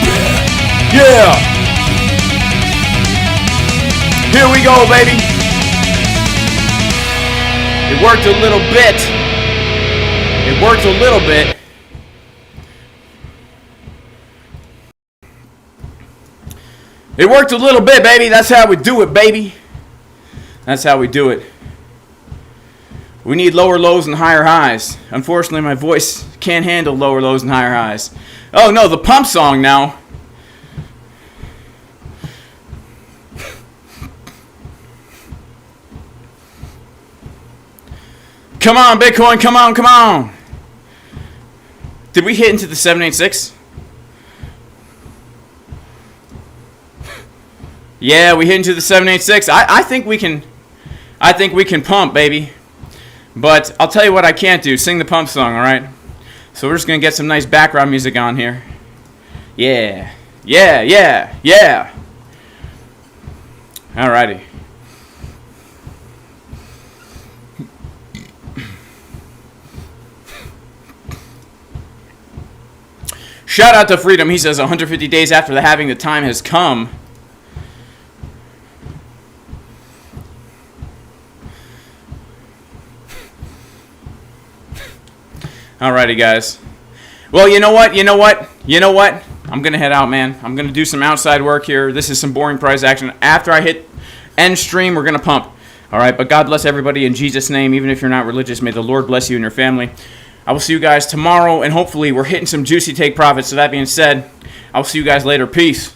Yeah. Yeah! Here we go, baby! It worked a little bit. It worked a little bit. It worked a little bit, baby. That's how we do it, baby. That's how we do it. We need lower lows and higher highs. Unfortunately, my voice can't handle lower lows and higher highs. Oh no, the pump song now. Come on, Bitcoin, come on, come on. Did we hit into the 786? Yeah, we hit into the 786. I think we can pump, baby. But I'll tell you what I can't do. Sing the pump song, all right? So we're just going to get some nice background music on here. Yeah. Yeah, yeah, yeah. Alrighty. Shout out to Freedom. He says 150 days after the halving, the time has come. Alrighty, guys. Well, you know what? You know what? You know what? I'm going to head out, man. I'm going to do some outside work here. This is some boring price action. After I hit end stream, we're going to pump. All right, but God bless everybody in Jesus' name. Even if you're not religious, may the Lord bless you and your family. I will see you guys tomorrow, and hopefully we're hitting some juicy take profits. So that being said, I'll see you guys later. Peace.